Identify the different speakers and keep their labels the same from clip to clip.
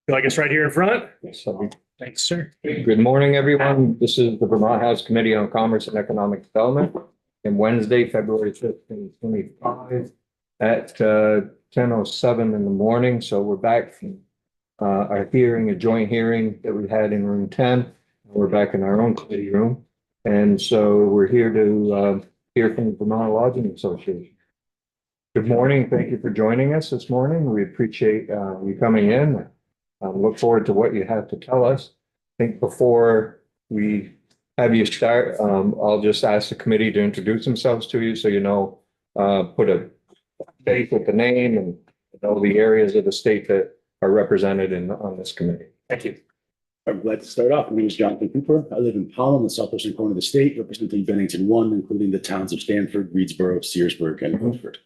Speaker 1: Feel like it's right here in front?
Speaker 2: So,
Speaker 1: Thanks, sir.
Speaker 2: good morning, everyone. This is the Vermont House Committee on Commerce and Economic Development. And Wednesday, February 5th, 2025 at 10:07 in the morning. So we're back from our hearing, a joint hearing that we had in room 10. We're back in our own committee room. And so we're here to hear from the Vermont Lodging Association. Good morning. Thank you for joining us this morning. We appreciate you coming in. Look forward to what you have to tell us. I think before we have you start, I'll just ask the committee to introduce themselves to you so you know, put a face with the name and know the areas of the state that are represented on this committee.
Speaker 1: Thank you.
Speaker 3: I'm glad to start off. My name is Jonathan Cooper. I live in Powell in the southwestern corner of the state, representing Bennington 1, including the towns of Stanford, Reedsboro, Searsburg, and Milford.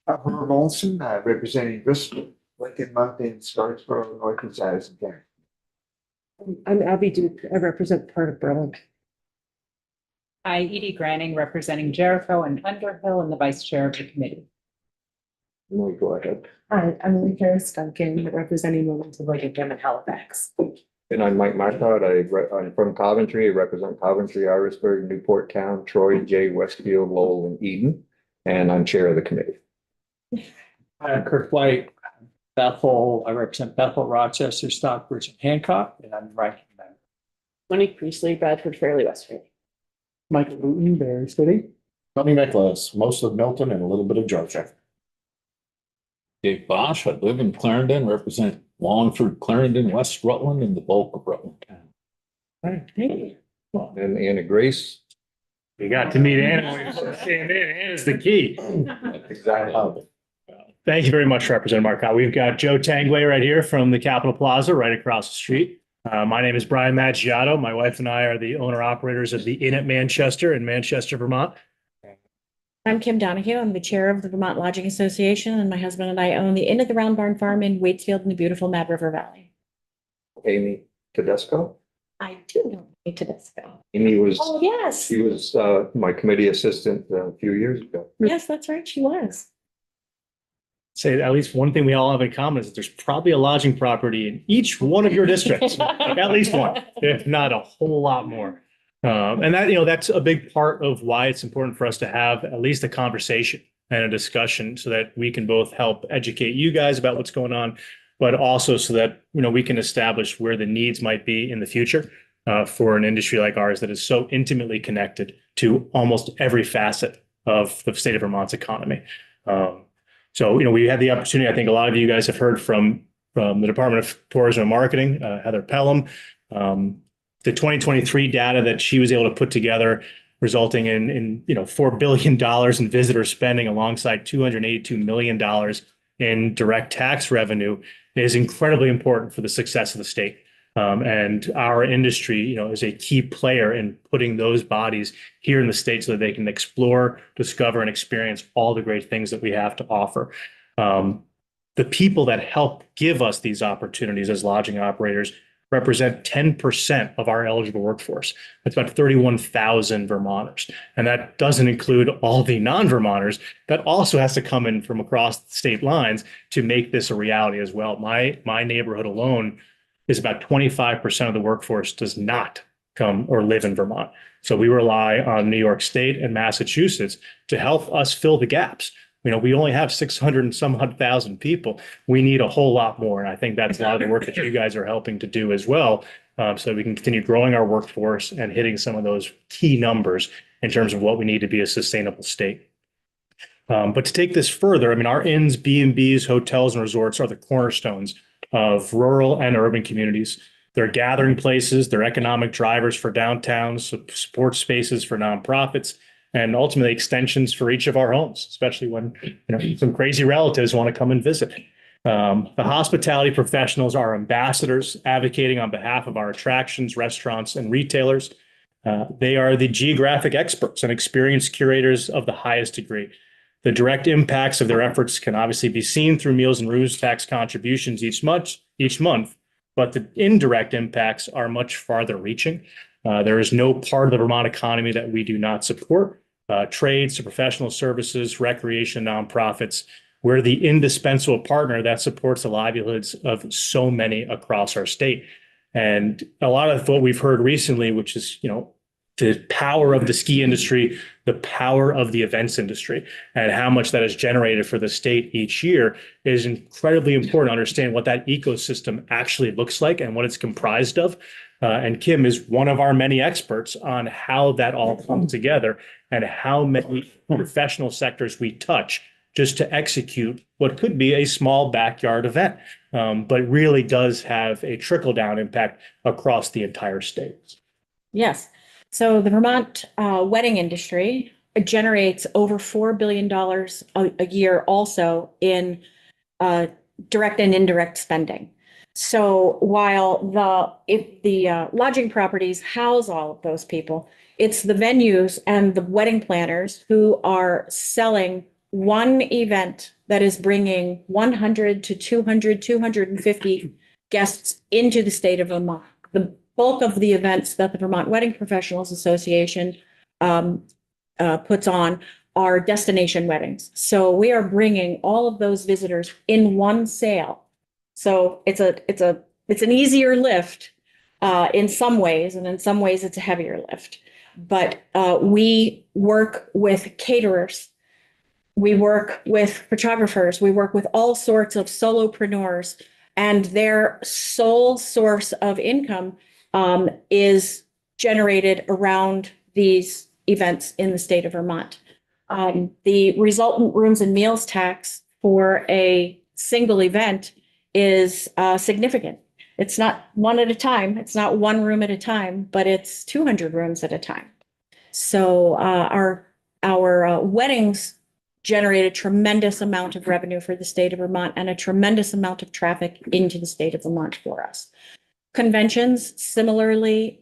Speaker 4: Herb Olson, representing Bristol, Lincoln Mountain, Scarsboro, North and Addison County.
Speaker 5: I'm Abby Duke. I represent part of Berlin.
Speaker 6: Hi, Edie Granning, representing Jericho and Underhill and the vice chair of the committee.
Speaker 2: No, go ahead.
Speaker 5: Hi, I'm Emily Harris Duncan, representing Wilmington, Lincoln, and Halifax.
Speaker 2: And I'm Mike Marcotte. I'm from Coventry. I represent Coventry, Irisburg, Newport Town, Troy, Jay, Westfield, Lowell, and Eden. And I'm chair of the committee.
Speaker 7: I'm Kirk White, Bethel. I represent Bethel, Rochester, Stockbridge, and Hancock, and I'm ranking member.
Speaker 5: Monique Priestley, Bradford, Fairleigh, Westfield.
Speaker 7: Michael Luton, Berry City.
Speaker 3: Tony Nicholas, most of Milton and a little bit of Georgia.
Speaker 8: Dave Bosch, I live in Clarendon, represent Wallingford, Clarendon, West Rutland, and the bulk of Rutland County.
Speaker 5: All right, thank you.
Speaker 2: And Anna Grace.
Speaker 1: We got to meet Anna when you first came in. Anna's the key.
Speaker 2: Exactly.
Speaker 1: Thank you very much, Representative Marcotte. We've got Joe Tangway right here from the Capitol Plaza, right across the street. My name is Brian Maggiato. My wife and I are the owner-operators of the Inn at Manchester in Manchester, Vermont.
Speaker 9: I'm Kim Donahue. I'm the chair of the Vermont Lodging Association, and my husband and I own the Inn at the Round Barn Farm in Waitsfield in the beautiful Mad River Valley.
Speaker 2: Amy Tedesco.
Speaker 9: I do know Amy Tedesco.
Speaker 2: Amy was,
Speaker 9: Oh, yes.
Speaker 2: she was my committee assistant a few years ago.
Speaker 9: Yes, that's right. She was.
Speaker 1: Say at least one thing we all have in common is that there's probably a lodging property in each one of your districts, at least one, if not a whole lot more. And that, that's a big part of why it's important for us to have at least a conversation and a discussion so that we can both help educate you guys about what's going on, but also so that, we can establish where the needs might be in the future for an industry like ours that is so intimately connected to almost every facet of the state of Vermont's economy. So, we had the opportunity, I think a lot of you guys have heard from the Department of Tourism and Marketing, Heather Pelham, the 2023 data that she was able to put together, resulting in $4 billion in visitor spending alongside $282 million in direct tax revenue is incredibly important for the success of the state. And our industry, is a key player in putting those bodies here in the state so that they can explore, discover, and experience all the great things that we have to offer. The people that help give us these opportunities as lodging operators represent 10% of our eligible workforce. That's about 31,000 Vermonters. And that doesn't include all the non-Vermonters that also has to come in from across the state lines to make this a reality as well. My neighborhood alone is about 25% of the workforce does not come or live in Vermont. So we rely on New York State and Massachusetts to help us fill the gaps. We only have 600 and some 100,000 people. We need a whole lot more. And I think that's a lot of the work that you guys are helping to do as well. So we can continue growing our workforce and hitting some of those key numbers in terms of what we need to be a sustainable state. But to take this further, our inns, B&Bs, hotels, and resorts are the cornerstones of rural and urban communities. They're gathering places, they're economic drivers for downtowns, support spaces for nonprofits, and ultimately extensions for each of our homes, especially when some crazy relatives want to come and visit. The hospitality professionals are ambassadors advocating on behalf of our attractions, restaurants, and retailers. They are the geographic experts and experienced curators of the highest degree. The direct impacts of their efforts can obviously be seen through Meals and Rooms tax contributions each month, but the indirect impacts are much farther reaching. There is no part of the Vermont economy that we do not support. Trades to professional services, recreation, nonprofits. we're the indispensable partner that supports the livelihoods of so many across our state. And a lot of what we've heard recently, which is, the power of the ski industry, the power of the events industry, and how much that is generated for the state each year is incredibly important to understand what that ecosystem actually looks like and what it's comprised of. And Kim is one of our many experts on how that all comes together and how many professional sectors we touch just to execute what could be a small backyard event, but really does have a trickle-down impact across the entire state.
Speaker 9: Yes. So the Vermont wedding industry generates over $4 billion a year also in direct and indirect spending. So while if the lodging properties house all of those people, it's the venues and the wedding planners who are selling one event that is bringing 100 to 200, 250 guests into the state of Vermont. The bulk of the events that the Vermont Wedding Professionals Association puts on are destination weddings. So we are bringing all of those visitors in one sale. So it's an easier lift in some ways, and in some ways it's a heavier lift. But we work with caterers, we work with photographers, we work with all sorts of solopreneurs, and their sole source of income is generated around these events in the state of Vermont. The resultant rooms and meals tax for a single event is significant. It's not one at a time, it's not one room at a time, but it's 200 rooms at a time. So our weddings generate a tremendous amount of revenue for the state of Vermont and a tremendous amount of traffic into the state of Vermont for us. Conventions similarly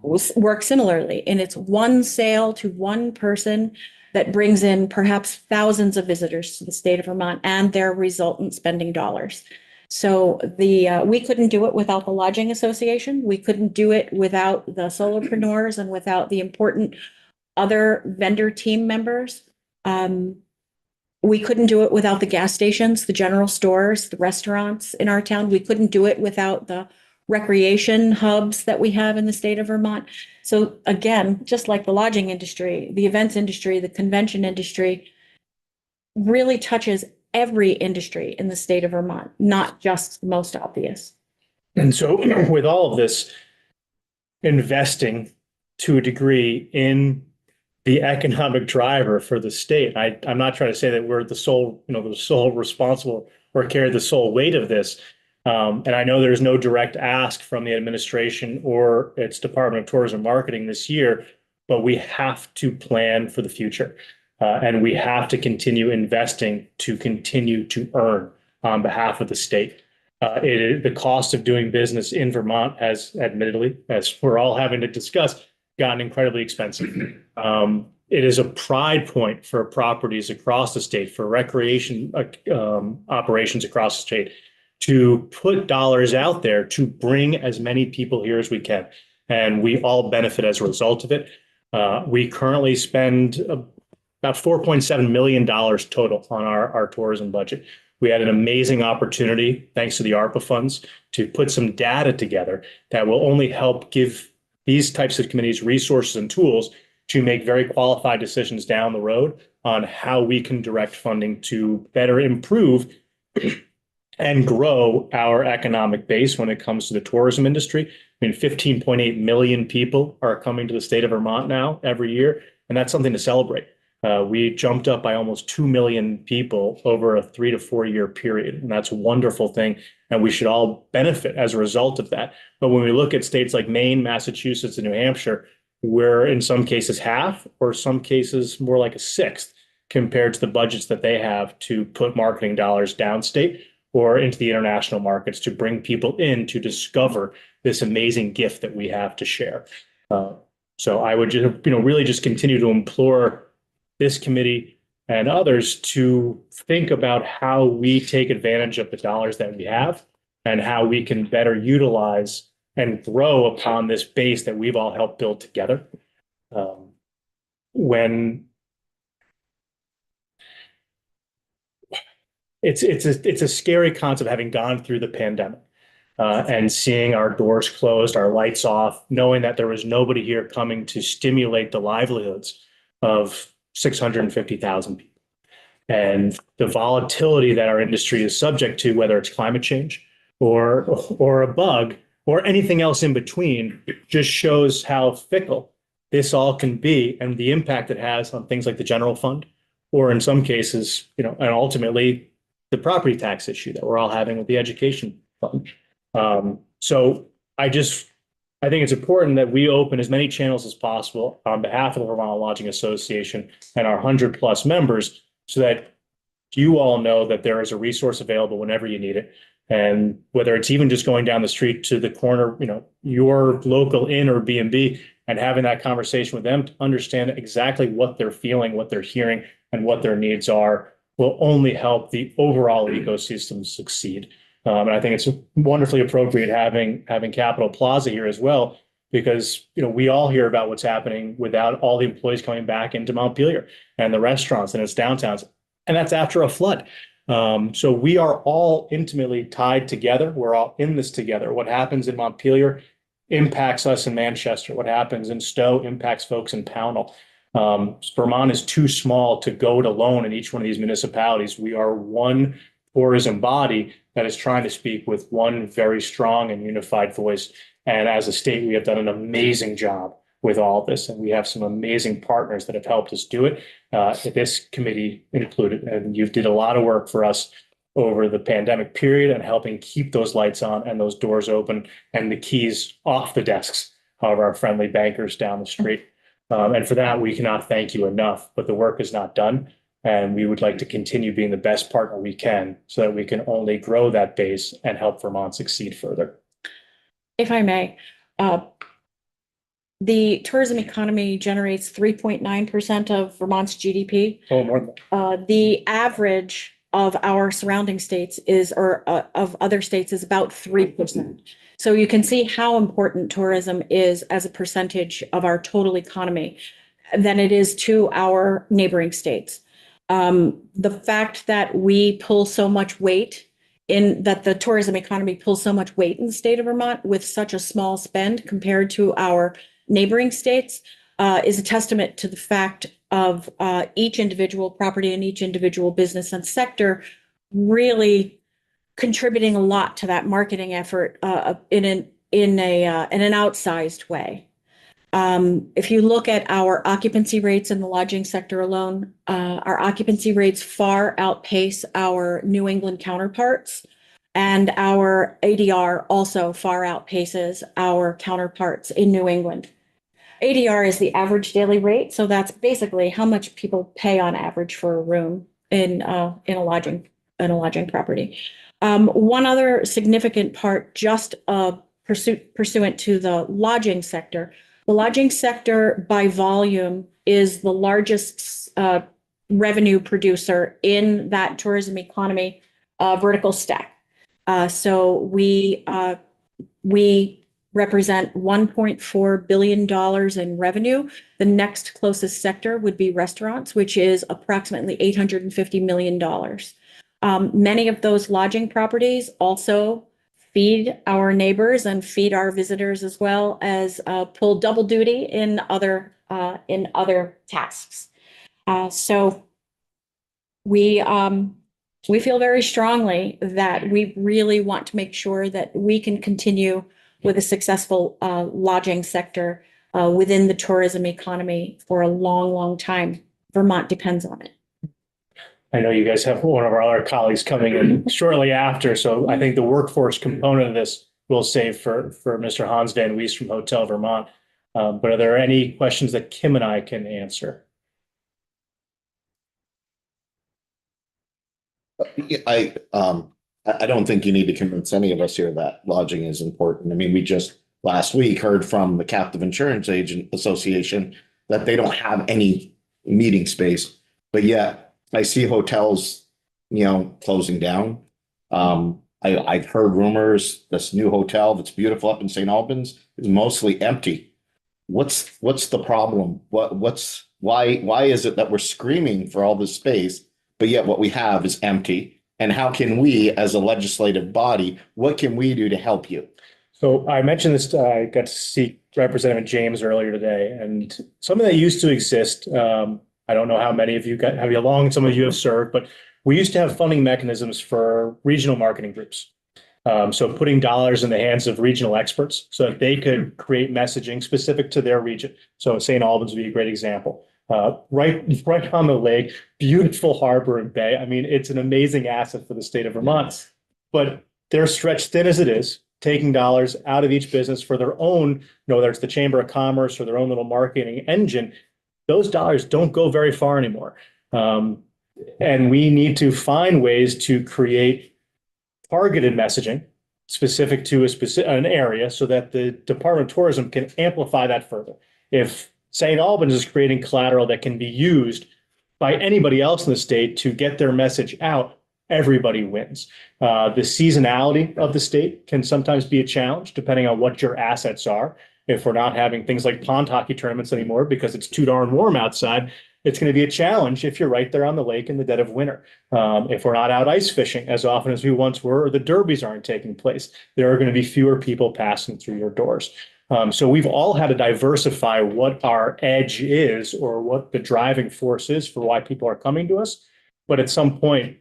Speaker 9: work similarly, and it's one sale to one person that brings in perhaps thousands of visitors to the state of Vermont and their resultant spending dollars. So we couldn't do it without the Lodging Association. We couldn't do it without the solopreneurs and without the important other vendor team members. We couldn't do it without the gas stations, the general stores, the restaurants in our town. We couldn't do it without the recreation hubs that we have in the state of Vermont. So again, just like the lodging industry, the events industry, the convention industry really touches every industry in the state of Vermont, not just the most obvious.
Speaker 1: And so with all of this investing to a degree in the economic driver for the state, I'm not trying to say that we're the sole responsible or carry the sole weight of this. And I know there's no direct ask from the administration or its Department of Tourism and Marketing this year, but we have to plan for the future. And we have to continue investing to continue to earn on behalf of the state. The cost of doing business in Vermont has admittedly, as we're all having to discuss, gotten incredibly expensive. It is a pride point for properties across the state, for recreation operations across the state, to put dollars out there to bring as many people here as we can. And we all benefit as a result of it. We currently spend about $4.7 million total on our tourism budget. We had an amazing opportunity, thanks to the ARPA funds, to put some data together that will only help give these types of committees resources and tools to make very qualified decisions down the road on how we can direct funding to better improve and grow our economic base when it comes to the tourism industry. I mean, 15.8 million people are coming to the state of Vermont now every year, and that's something to celebrate. We jumped up by almost 2 million people over a 3 to 4 year period, and that's a wonderful thing, and we should all benefit as a result of that. But when we look at states like Maine, Massachusetts, and New Hampshire, we're in some cases half, or some cases more like a sixth, compared to the budgets that they have to put marketing dollars downstate or into the international markets to bring people in to discover this amazing gift that we have to share. So I would just, really just continue to implore this committee and others to think about how we take advantage of the dollars that we have and how we can better utilize and grow upon this base that we've all helped build together. it's a scary concept having gone through the pandemic. And seeing our doors closed, our lights off, knowing that there was nobody here coming to stimulate the livelihoods of 650,000 people. And the volatility that our industry is subject to, whether it's climate change or a bug or anything else in between, just shows how fickle this all can be and the impact it has on things like the general fund, or in some cases, and ultimately the property tax issue that we're all having with the education fund. So I think it's important that we open as many channels as possible on behalf of the Vermont Lodging Association and our 100+ members, so that you all know that there is a resource available whenever you need it. And whether it's even just going down the street to the corner, your local inn or B&B, and having that conversation with them to understand exactly what they're feeling, what they're hearing, and what their needs are, will only help the overall ecosystem succeed. And I think it's wonderfully appropriate having Capital Plaza here as well, because we all hear about what's happening without all the employees coming back into Montpelier and the restaurants and its downtowns, and that's after a flood. So we are all intimately tied together. We're all in this together. What happens in Montpelier impacts us in Manchester. What happens in Stowe impacts folks in Pownell. Vermont is too small to go it alone in each one of these municipalities. We are one tourism body that is trying to speak with one very strong and unified voice. And as a state, we have done an amazing job with all this. And we have some amazing partners that have helped us do it, this committee included. And you did a lot of work for us over the pandemic period and helping keep those lights on and those doors open and the keys off the desks of our friendly bankers down the street. And for that, we cannot thank you enough, but the work is not done. And we would like to continue being the best partner we can so that we can only grow that base and help Vermont succeed further.
Speaker 9: If I may, the tourism economy generates 3.9% of Vermont's GDP.
Speaker 1: Oh, more than that.
Speaker 9: The average of our surrounding states of other states is about 3%. So you can see how important tourism is as a percentage of our total economy than it is to our neighboring states. The fact that we pull so much weight that the tourism economy pulls so much weight in the state of Vermont with such a small spend compared to our neighboring states is a testament to the fact of each individual property and each individual business and sector really contributing a lot to that marketing effort in an outsized way. If you look at our occupancy rates in the lodging sector alone, our occupancy rates far outpace our New England counterparts, and our ADR also far outpaces our counterparts in New England. ADR is the average daily rate, so that's basically how much people pay on average for a room in a lodging property. One other significant part, just pursuant to the lodging sector. The lodging sector by volume is the largest revenue producer in that tourism economy vertical stack. So we represent $1.4 billion in revenue. The next closest sector would be restaurants, which is approximately $850 million. Many of those lodging properties also feed our neighbors and feed our visitors, as well as pull double duty in other tasks. So we feel very strongly that we really want to make sure that we can continue with a successful lodging sector within the tourism economy for a long, long time. Vermont depends on it.
Speaker 1: I know you guys have one of our other colleagues coming in shortly after, so I think the workforce component of this we'll save for Mr. Hans Van Wees from Hotel Vermont. But are there any questions that Kim and I can answer?
Speaker 10: I don't think you need to convince any of us here that lodging is important. I mean, we just last week heard from the Captive Insurance Agent Association that they don't have any meeting space, but yet I see hotels, closing down. I've heard rumors this new hotel that's beautiful up in St. Albans is mostly empty. What's the problem? Why is it that we're screaming for all this space, but yet what we have is empty? And how can we, as a legislative body, what can we do to help you?
Speaker 1: So I mentioned this, I got to see Representative James earlier today, and something that used to exist, I don't know how many of you got, how long some of you have served, but we used to have funding mechanisms for regional marketing groups. So putting dollars in the hands of regional experts so that they could create messaging specific to their region. So St. Albans would be a great example. Right on the lake, beautiful harbor and bay. I mean, it's an amazing asset for the state of Vermont, but they're stretched thin as it is, taking dollars out of each business for their own, whether it's the Chamber of Commerce or their own little marketing engine. Those dollars don't go very far anymore. And we need to find ways to create targeted messaging specific to an area so that the Department of Tourism can amplify that further. If St. Albans is creating collateral that can be used by anybody else in the state to get their message out, everybody wins. The seasonality of the state can sometimes be a challenge depending on what your assets are. If we're not having things like pond hockey tournaments anymore because it's too darn warm outside, it's going to be a challenge if you're right there on the lake in the dead of winter. If we're not out ice fishing as often as we once were, or the derbies aren't taking place, there are going to be fewer people passing through your doors. So we've all had to diversify what our edge is or what the driving force is for why people are coming to us. But at some point,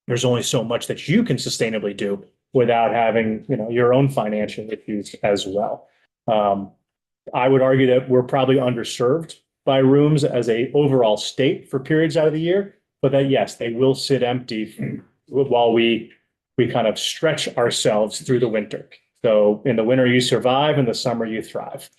Speaker 1: there's only so much that you can sustainably do without having, your own financial issues as well. I would argue that we're probably underserved by rooms as a overall state for periods out of the year, but that yes, they will sit empty while we kind of stretch ourselves through the winter. So in the winter you survive, in the summer you thrive.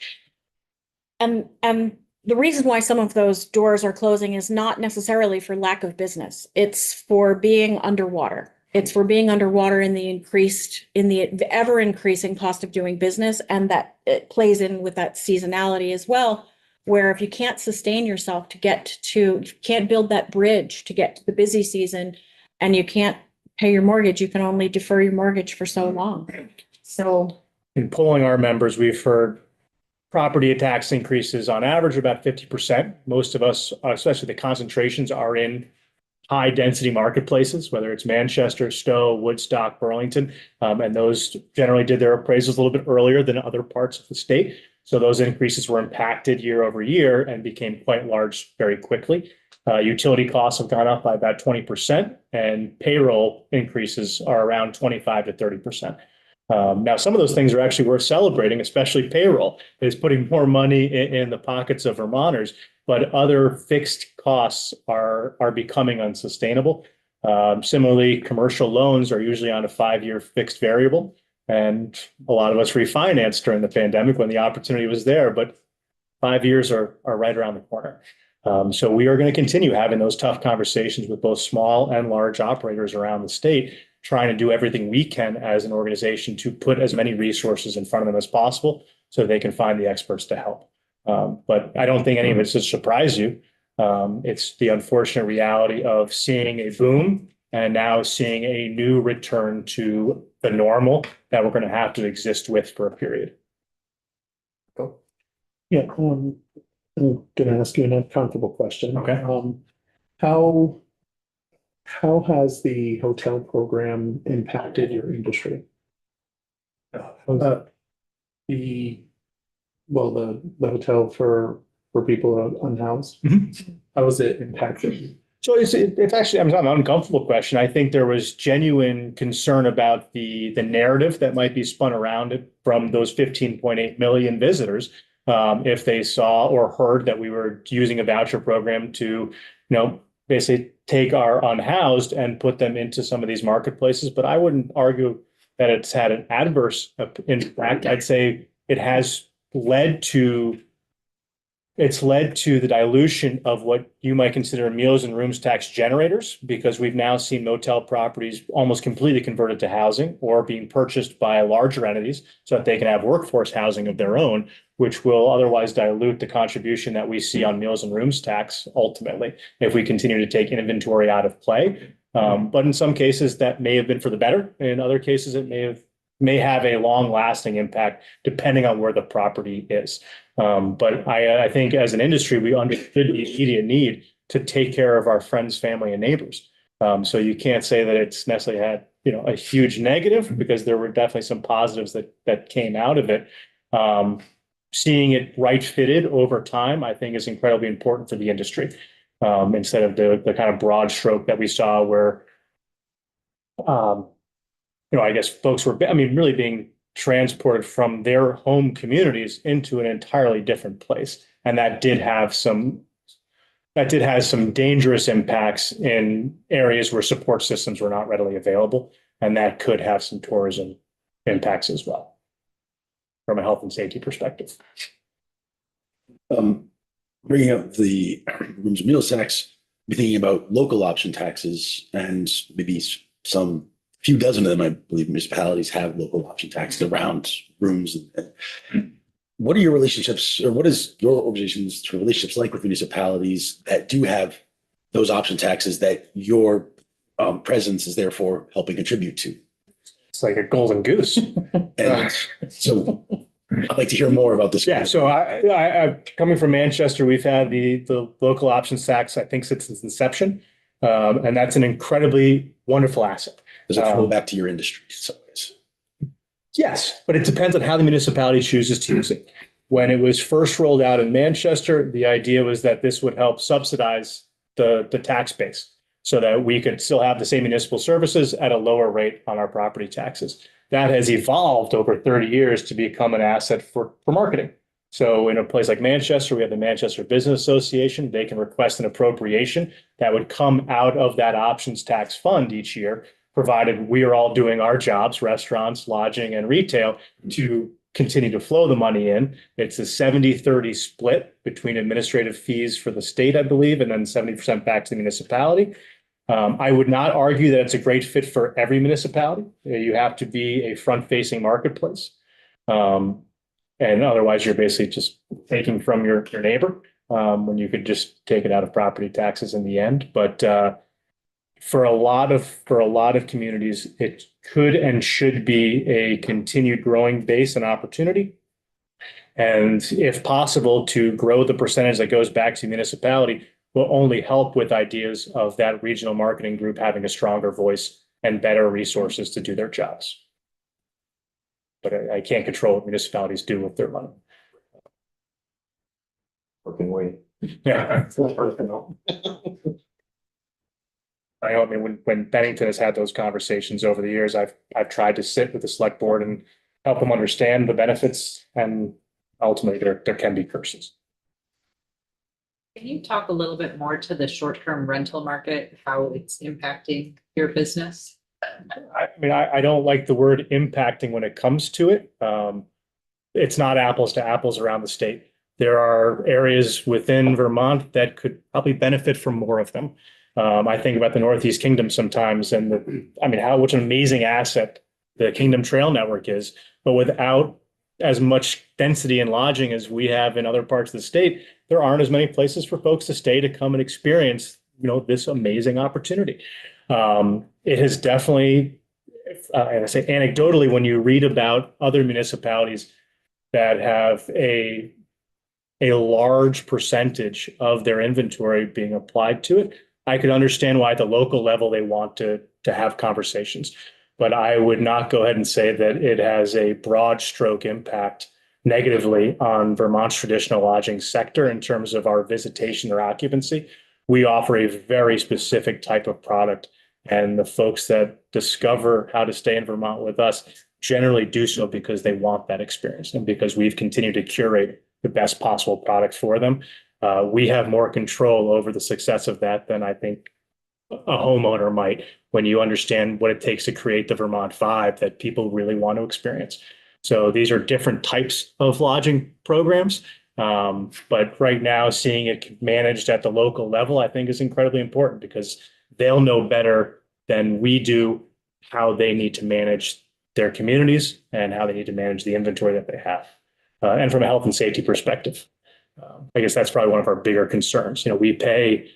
Speaker 9: And the reason why some of those doors are closing is not necessarily for lack of business. It's for being underwater. It's for being underwater in the ever increasing cost of doing business. And that it plays in with that seasonality as well, where if you can't sustain yourself you can't build that bridge to get to the busy season and you can't pay your mortgage, you can only defer your mortgage for so long. So
Speaker 1: in polling our members, we've heard property tax increases on average about 50%. Most of us, especially the concentrations, are in high density marketplaces, whether it's Manchester, Stowe, Woodstock, Burlington, and those generally did their appraisals a little bit earlier than other parts of the state. So those increases were impacted year over year and became quite large very quickly. Utility costs have gone up by about 20%, and payroll increases are around 25 to 30%. Now, some of those things are actually worth celebrating, especially payroll is putting more money in the pockets of Vermonters, but other fixed costs are becoming unsustainable. Similarly, commercial loans are usually on a 5-year fixed variable, and a lot of us refinanced during the pandemic when the opportunity was there, but 5 years are right around the corner. So we are going to continue having those tough conversations with both small and large operators around the state, trying to do everything we can as an organization to put as many resources in front of them as possible so they can find the experts to help. But I don't think any of it should surprise you. It's the unfortunate reality of seeing a boom and now seeing a new return to the normal that we're going to have to exist with for a period.
Speaker 11: Yeah, I'm gonna ask you an uncomfortable question.
Speaker 1: Okay.
Speaker 11: How has the hotel program impacted your industry? The hotel for people unhoused. How has it impacted?
Speaker 1: So it's actually, I'm an uncomfortable question. I think there was genuine concern about the narrative that might be spun around it from those 15.8 million visitors. If they saw or heard that we were using a voucher program to, basically take our unhoused and put them into some of these marketplaces. But I wouldn't argue that it's had an adverse impact. I'd say it has led to the dilution of what you might consider meals and rooms tax generators, because we've now seen motel properties almost completely converted to housing or being purchased by larger entities so that they can have workforce housing of their own, which will otherwise dilute the contribution that we see on meals and rooms tax ultimately if we continue to take inventory out of play. But in some cases that may have been for the better. In other cases, it may have a long lasting impact depending on where the property is. But I think as an industry, we understood the immediate need to take care of our friends, family, and neighbors. So you can't say that it's necessarily had, a huge negative, because there were definitely some positives that came out of it. Seeing it right fitted over time, I think, is incredibly important for the industry. Instead of the kind of broad stroke that we saw where, I guess folks were, really being transported from their home communities into an entirely different place. And that did have some dangerous impacts in areas where support systems were not readily available. And that could have some tourism impacts as well, from a health and safety perspective.
Speaker 3: Bringing up the rooms and meals tax, be thinking about local option taxes, and maybe some few dozen of them, I believe, municipalities have local option taxes around rooms. What are your relationships, or what is your organization's relationships like with municipalities that do have those option taxes that your presence is therefore helping contribute to?
Speaker 1: It's like a golden goose.
Speaker 3: And so I'd like to hear more about this.
Speaker 1: Yeah, so I coming from Manchester, we've had the local options tax, I think, since its inception. And that's an incredibly wonderful asset.
Speaker 3: Does it flow back to your industry in some ways?
Speaker 1: Yes, but it depends on how the municipality chooses to use it. When it was first rolled out in Manchester, the idea was that this would help subsidize the tax base so that we could still have the same municipal services at a lower rate on our property taxes. That has evolved over 30 years to become an asset for marketing. So in a place like Manchester, we have the Manchester Business Association. They can request an appropriation that would come out of that options tax fund each year, provided we are all doing our jobs, restaurants, lodging, and retail, to continue to flow the money in. It's a 70-30 split between administrative fees for the state, I believe, and then 70% back to the municipality. I would not argue that it's a great fit for every municipality. You have to be a front-facing marketplace. And otherwise, you're basically just taking from your neighbor when you could just take it out of property taxes in the end. But for a lot of communities, it could and should be a continued growing base and opportunity. And if possible, to grow the percentage that goes back to the municipality will only help with ideas of that regional marketing group having a stronger voice and better resources to do their jobs. But I can't control what municipalities do with their money.
Speaker 2: Working way.
Speaker 1: Yeah. I mean, when Bennington has had those conversations over the years, I've tried to sit with the select board and help them understand the benefits, and ultimately there can be curses.
Speaker 6: Can you talk a little bit more to the short-term rental market, how it's impacting your business?
Speaker 1: I mean, I don't like the word impacting when it comes to it. It's not apples to apples around the state. There are areas within Vermont that could probably benefit from more of them. I think about the Northeast Kingdom sometimes, and what an amazing asset the Kingdom Trail Network is, but without as much density and lodging as we have in other parts of the state, there aren't as many places for folks to stay to come and experience, this amazing opportunity. It has definitely, and I say anecdotally, when you read about other municipalities that have a large percentage of their inventory being applied to it, I could understand why at the local level they want to have conversations. But I would not go ahead and say that it has a broad stroke impact negatively on Vermont's traditional lodging sector in terms of our visitation or occupancy. We offer a very specific type of product, and the folks that discover how to stay in Vermont with us generally do so because they want that experience and because we've continued to curate the best possible product for them. We have more control over the success of that than I think a homeowner might, when you understand what it takes to create the Vermont vibe that people really want to experience. So these are different types of lodging programs. But right now, seeing it managed at the local level, I think is incredibly important because they'll know better than we do how they need to manage their communities and how they need to manage the inventory that they have. And from a health and safety perspective, I guess that's probably one of our bigger concerns. We pay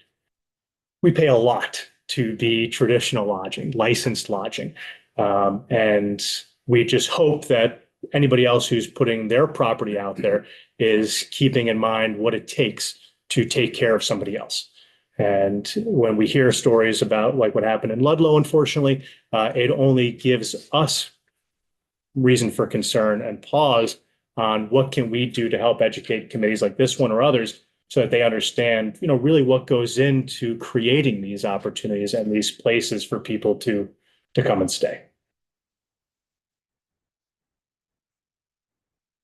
Speaker 1: a lot to be traditional lodging, licensed lodging. And we just hope that anybody else who's putting their property out there is keeping in mind what it takes to take care of somebody else. And when we hear stories about like what happened in Ludlow, unfortunately, it only gives us reason for concern and pause on what can we do to help educate committees like this one or others so that they understand, really what goes into creating these opportunities and these places for people to come and stay.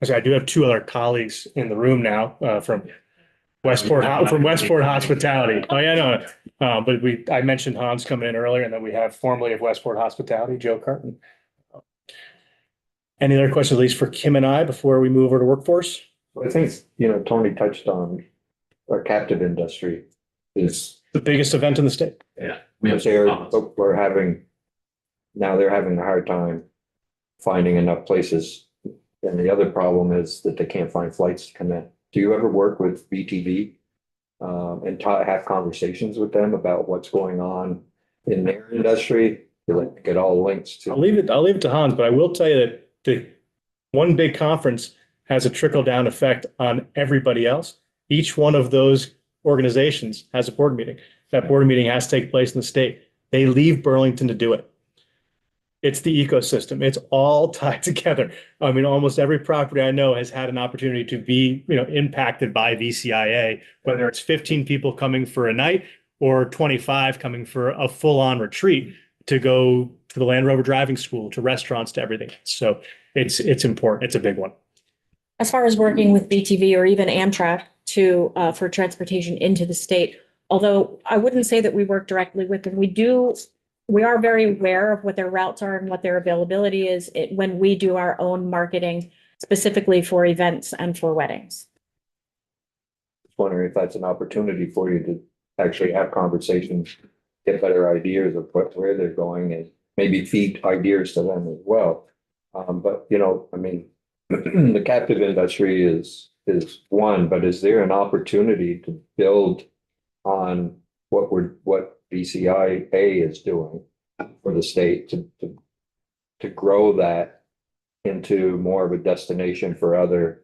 Speaker 1: So I do have two other colleagues in the room now from Westport Hospitality. Oh, yeah, no. But I mentioned Hans coming in earlier, and then we have formerly of Westport Hospitality, Joe Carton. Any other questions, at least for Kim and I, before we move over to workforce?
Speaker 2: I think, Tony touched on our captive industry is.
Speaker 1: The biggest event in the state.
Speaker 8: Yeah.
Speaker 2: They're having a hard time finding enough places. And the other problem is that they can't find flights to come in. Do you ever work with VTV and have conversations with them about what's going on in their industry? You like get all links to.
Speaker 1: I'll leave it to Hans, but I will tell you that the one big conference has a trickle down effect on everybody else. Each one of those organizations has a board meeting. That board meeting has to take place in the state. They leave Burlington to do it. It's the ecosystem. It's all tied together. I mean, almost every property I know has had an opportunity to be, impacted by VCIA, whether it's 15 people coming for a night or 25 coming for a full-on retreat to go to the Land Rover driving school, to restaurants, to everything. So it's important. It's a big one.
Speaker 9: As far as working with BTV or even Amtrak for transportation into the state, although I wouldn't say that we work directly with them, we are very aware of what their routes are and what their availability is when we do our own marketing specifically for events and for weddings.
Speaker 2: Just wondering if that's an opportunity for you to actually have conversations, get better ideas of where they're going and maybe feed ideas to them as well. But the captive industry is one, but is there an opportunity to build on what BCIA is doing for the state to grow that into more of a destination for other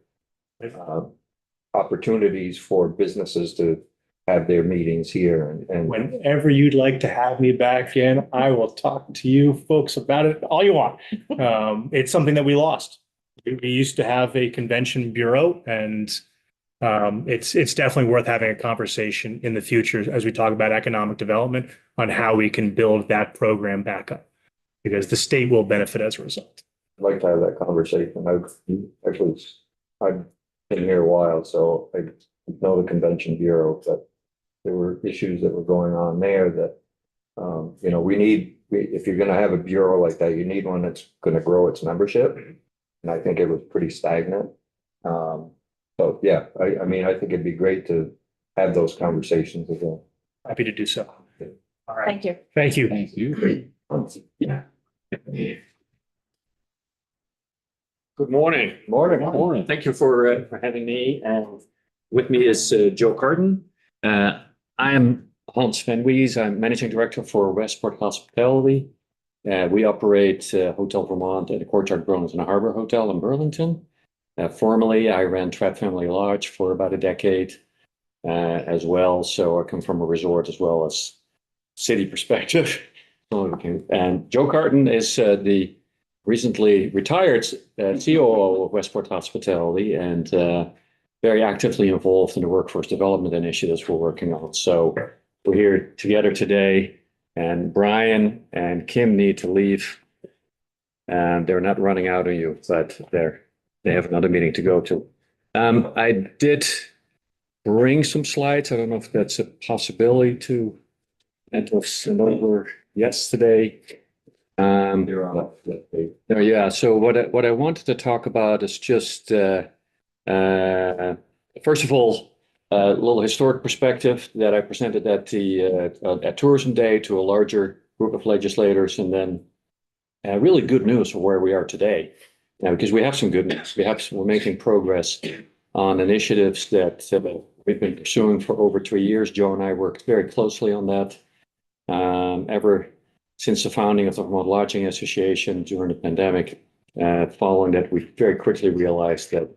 Speaker 2: opportunities for businesses to have their meetings here and
Speaker 1: whenever you'd like to have me back in, I will talk to you folks about it all you want. It's something that we lost. We used to have a convention bureau, and it's definitely worth having a conversation in the future as we talk about economic development on how we can build that program back up, because the state will benefit as a result.
Speaker 2: I'd like to have that conversation. I've been here a while, so I know the convention bureau, but there were issues that were going on there that, if you're going to have a bureau like that, you need one that's going to grow its membership. And I think it was pretty stagnant. So yeah, I think it'd be great to have those conversations again.
Speaker 1: Happy to do so. All right.
Speaker 9: Thank you.
Speaker 1: Thank you.
Speaker 8: Thank you.
Speaker 1: Yeah.
Speaker 12: Good morning.
Speaker 2: Morning.
Speaker 12: Thank you for having me. And with me is Joe Carton. I am Hans Van Wees. I'm Managing Director for Westport Hospitality. We operate Hotel Vermont and the Courtyard Burlington Harbor Hotel in Burlington. Formerly, I ran Trapp Family Lodge for about a decade as well. So I come from a resort as well as city perspective. And Joe Carton is the recently retired COO of Westport Hospitality and very actively involved in the workforce development initiatives we're working on. So we're here together today, and Brian and Kim need to leave. And they're not running out on you, but they have another meeting to go to. I did bring some slides. I don't know if that's a possibility to send over yesterday. Yeah. So what I wanted to talk about is just first of all, a little historic perspective that I presented at Tourism Day to a larger group of legislators, and then really good news for where we are today. Now, because we have some good news, we're making progress on initiatives that we've been pursuing for over 3 years. Joe and I worked very closely on that ever since the founding of the Vermont Lodging Association during the pandemic. Following that, we very quickly realized that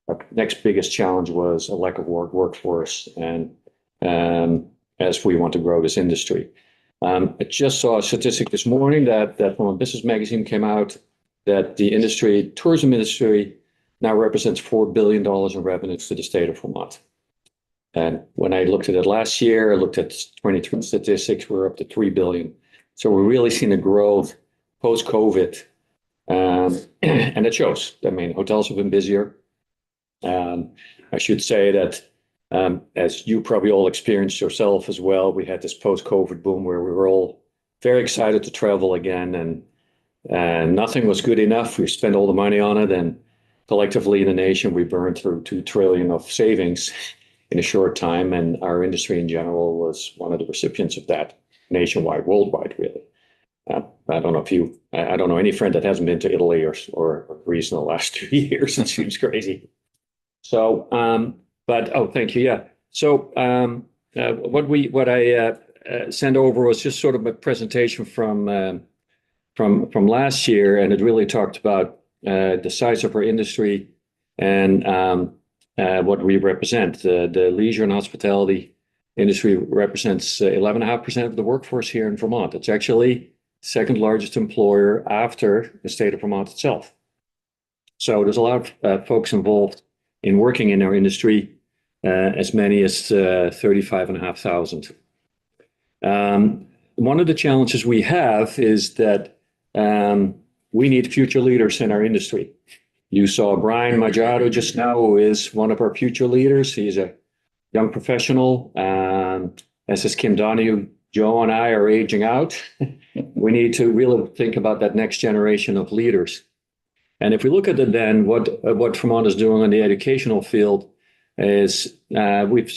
Speaker 12: our next biggest challenge was a lack of workforce, and as we want to grow this industry. I just saw a statistic this morning that from a business magazine came out that the tourism industry now represents $4 billion in revenues to the state of Vermont. And when I looked at it last year, I looked at 23 statistics, we're up to 3 billion. So we're really seeing a growth post-COVID. And it shows. I mean, hotels have been busier. I should say that as you probably all experienced yourself as well, we had this post-COVID boom where we were all very excited to travel again, and nothing was good enough. We spent all the money on it, and collectively in the nation, we burned through 2 trillion of savings in a short time, and our industry in general was one of the recipients of that nationwide, worldwide, really. I don't know any friend that hasn't been to Italy or Greece in the last 2 years. It seems crazy. So, thank you. Yeah. So, what I sent over was just sort of a presentation from last year, and it really talked about the size of our industry and what we represent. The leisure and hospitality industry represents 11.5% of the workforce here in Vermont. It's actually second largest employer after the state of Vermont itself. So there's a lot of folks involved in working in our industry, as many as 35,500. One of the challenges we have is that we need future leaders in our industry. You saw Brian Majado just now, who is one of our future leaders. He's a young professional. As is Kim Donahue, Joe and I are aging out. We need to really think about that next generation of leaders. And if we look at it then, what Vermont is doing on the educational field is we've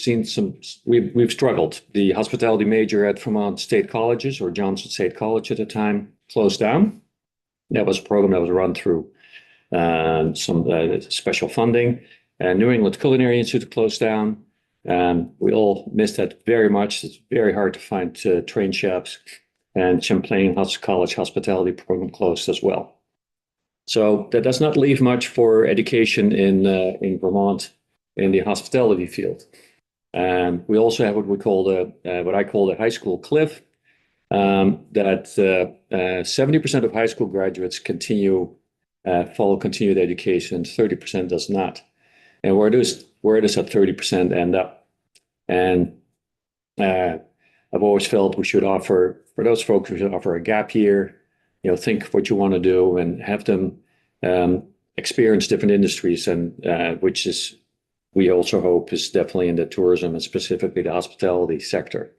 Speaker 12: struggled. The hospitality major at Vermont State Colleges, or Johnson State College at the time, closed down. That was a program that was run through some special funding. New England Culinary Institute closed down. We all missed that very much. It's very hard to find trained chefs. And Champlain College Hospitality Program closed as well. So that does not leave much for education in Vermont in the hospitality field. We also have what I call the high school cliff. That 70% of high school graduates follow continued education, 30% does not. And where does that 30% end up? And I've always felt we should offer, for those folks, we should offer a gap year, think of what you want to do and have them experience different industries, and which is, we also hope, is definitely in the tourism and specifically the hospitality sector.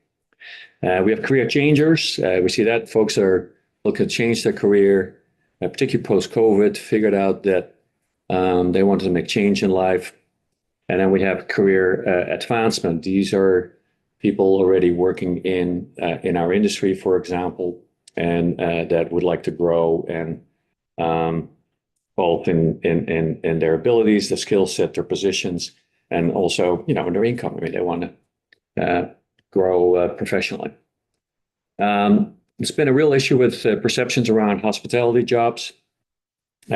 Speaker 12: We have career changers. We see that folks are looking to change their career, particularly post-COVID, figured out that they wanted to make change in life. And then we have career advancement. These are people already working in our industry, for example, and that would like to grow and both in their abilities, the skill set, their positions, and also, in their income. I mean, they want to grow professionally. It's been a real issue with perceptions around hospitality jobs,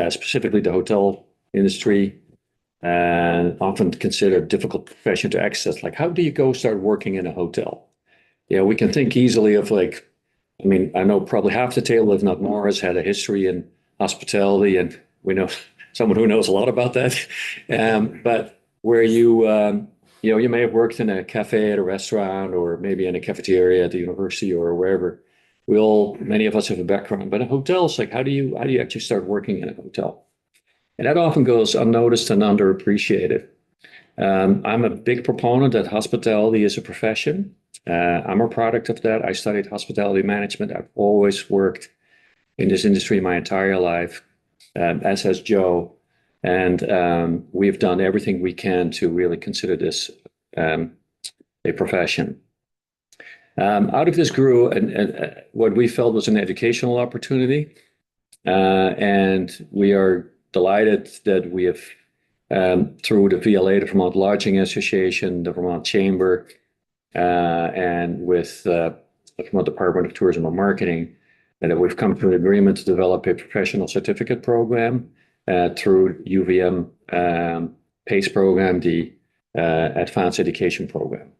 Speaker 12: specifically the hotel industry, and often considered a difficult profession to access. Like, how do you go start working in a hotel? We can think easily of I know probably half the table, if not more, has had a history in hospitality, and we know someone who knows a lot about that. But where you may have worked in a cafe at a restaurant, or maybe in a cafeteria at the university or wherever. Many of us have a background, but a hotel is like, how do you actually start working in a hotel? And that often goes unnoticed and underappreciated. I'm a big proponent that hospitality is a profession. I'm a product of that. I studied hospitality management. I've always worked in this industry my entire life, as has Joe. And we've done everything we can to really consider this a profession. Out of this grew what we felt was an educational opportunity. And we are delighted that we have, through the VLA, the Vermont Lodging Association, the Vermont Chamber, and with the Vermont Department of Tourism and Marketing, and that we've come to an agreement to develop a professional certificate program through UVM PACE program, the Advanced Education Program.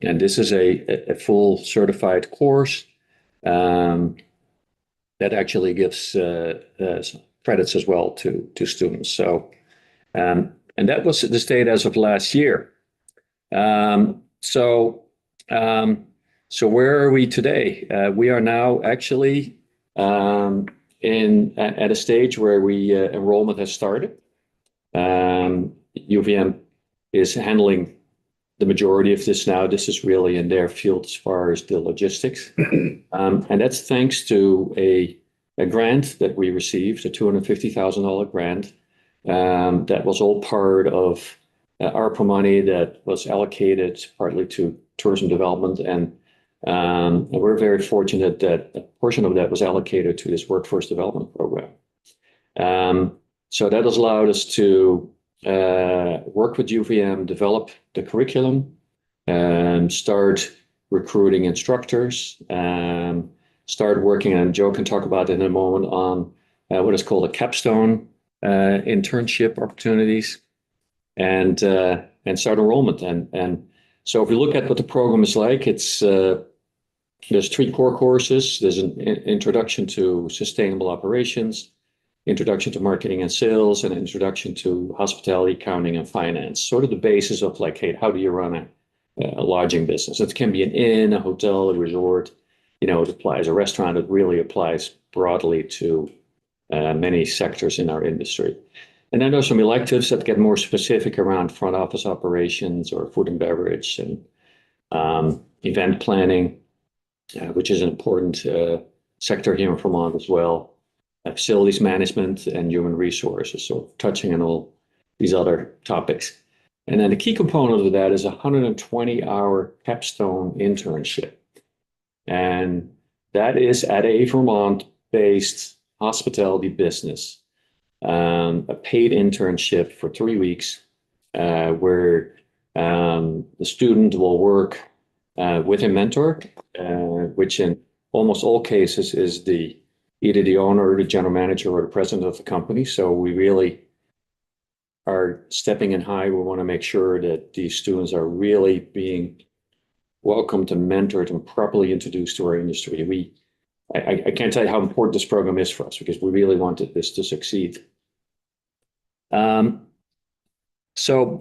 Speaker 12: And this is a full certified course that actually gives credits as well to students. So, and that was the state as of last year. So where are we today? We are now actually at a stage where enrollment has started. UVM is handling the majority of this now. This is really in their field as far as the logistics. And that's thanks to a grant that we received, a $250,000 grant. That was all part of ARPA money that was allocated partly to tourism development. And we're very fortunate that a portion of that was allocated to this workforce development program. So that has allowed us to work with UVM, develop the curriculum, start recruiting instructors, start working, and Joe can talk about it in a moment, on what is called a capstone internship opportunities, and start enrollment. And so if we look at what the program is like, it's there's 3 core courses. There's an introduction to sustainable operations, introduction to marketing and sales, and introduction to hospitality, accounting, and finance. Sort of the basis of like, hey, how do you run a lodging business? It can be an inn, a hotel, a resort. It applies, a restaurant. It really applies broadly to many sectors in our industry. And then there's some electives that get more specific around front office operations or food and beverage and event planning, which is an important sector here in Vermont as well. Facilities management and human resources, so touching on all these other topics. And then the key component of that is a 120-hour capstone internship. And that is at a Vermont-based hospitality business, a paid internship for 3 weeks, where the student will work with a mentor, which in almost all cases is either the owner, the general manager, or the president of the company. So we really are stepping in high. We want to make sure that these students are really being welcomed and mentored and properly introduced to our industry. I can't tell you how important this program is for us, because we really wanted this to succeed. So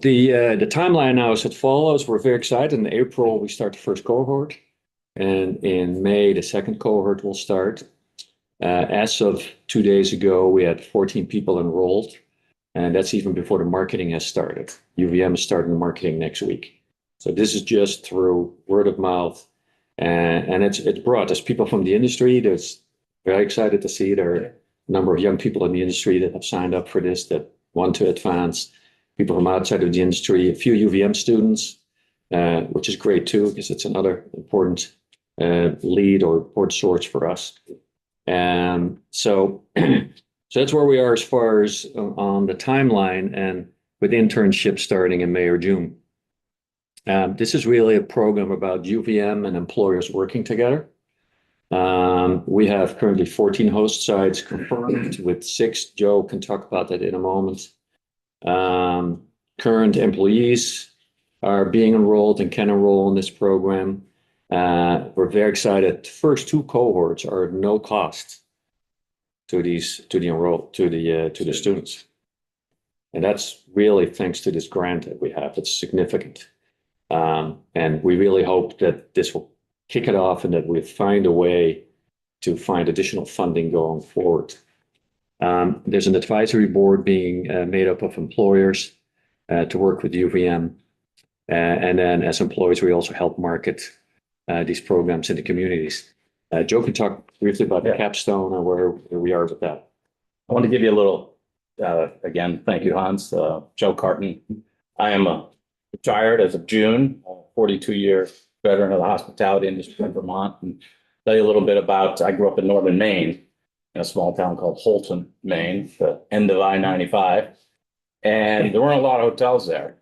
Speaker 12: the timeline now is as follows. We're very excited. In April, we start the first cohort, and in May, the second cohort will start. As of 2 days ago, we had 14 people enrolled, and that's even before the marketing has started. UVM is starting the marketing next week. So this is just through word of mouth, and it's broad. There's people from the industry. There's very excited to see there are a number of young people in the industry that have signed up for this, that want to advance. People from outside of the industry, a few UVM students, which is great too, because it's another important lead or important source for us. So that's where we are as far as on the timeline, and with internships starting in May or June. This is really a program about UVM and employers working together. We have currently 14 host sites confirmed with 6. Joe can talk about that in a moment. Current employees are being enrolled and can enroll in this program. We're very excited. The first 2 cohorts are at no cost to the students. And that's really thanks to this grant that we have. It's significant. And we really hope that this will kick it off and that we find a way to find additional funding going forward. There's an advisory board being made up of employers to work with UVM. And then as employees, we also help market these programs in the communities. Joe can talk briefly about the capstone and where we are with that.
Speaker 13: I want to give you a little, again, thank you, Hans. Joe Carton. I am retired as of June, 42-year veteran of the hospitality industry in Vermont. And tell you a little bit about, I grew up in northern Maine, in a small town called Holton, Maine, the end of I-95. And there weren't a lot of hotels there.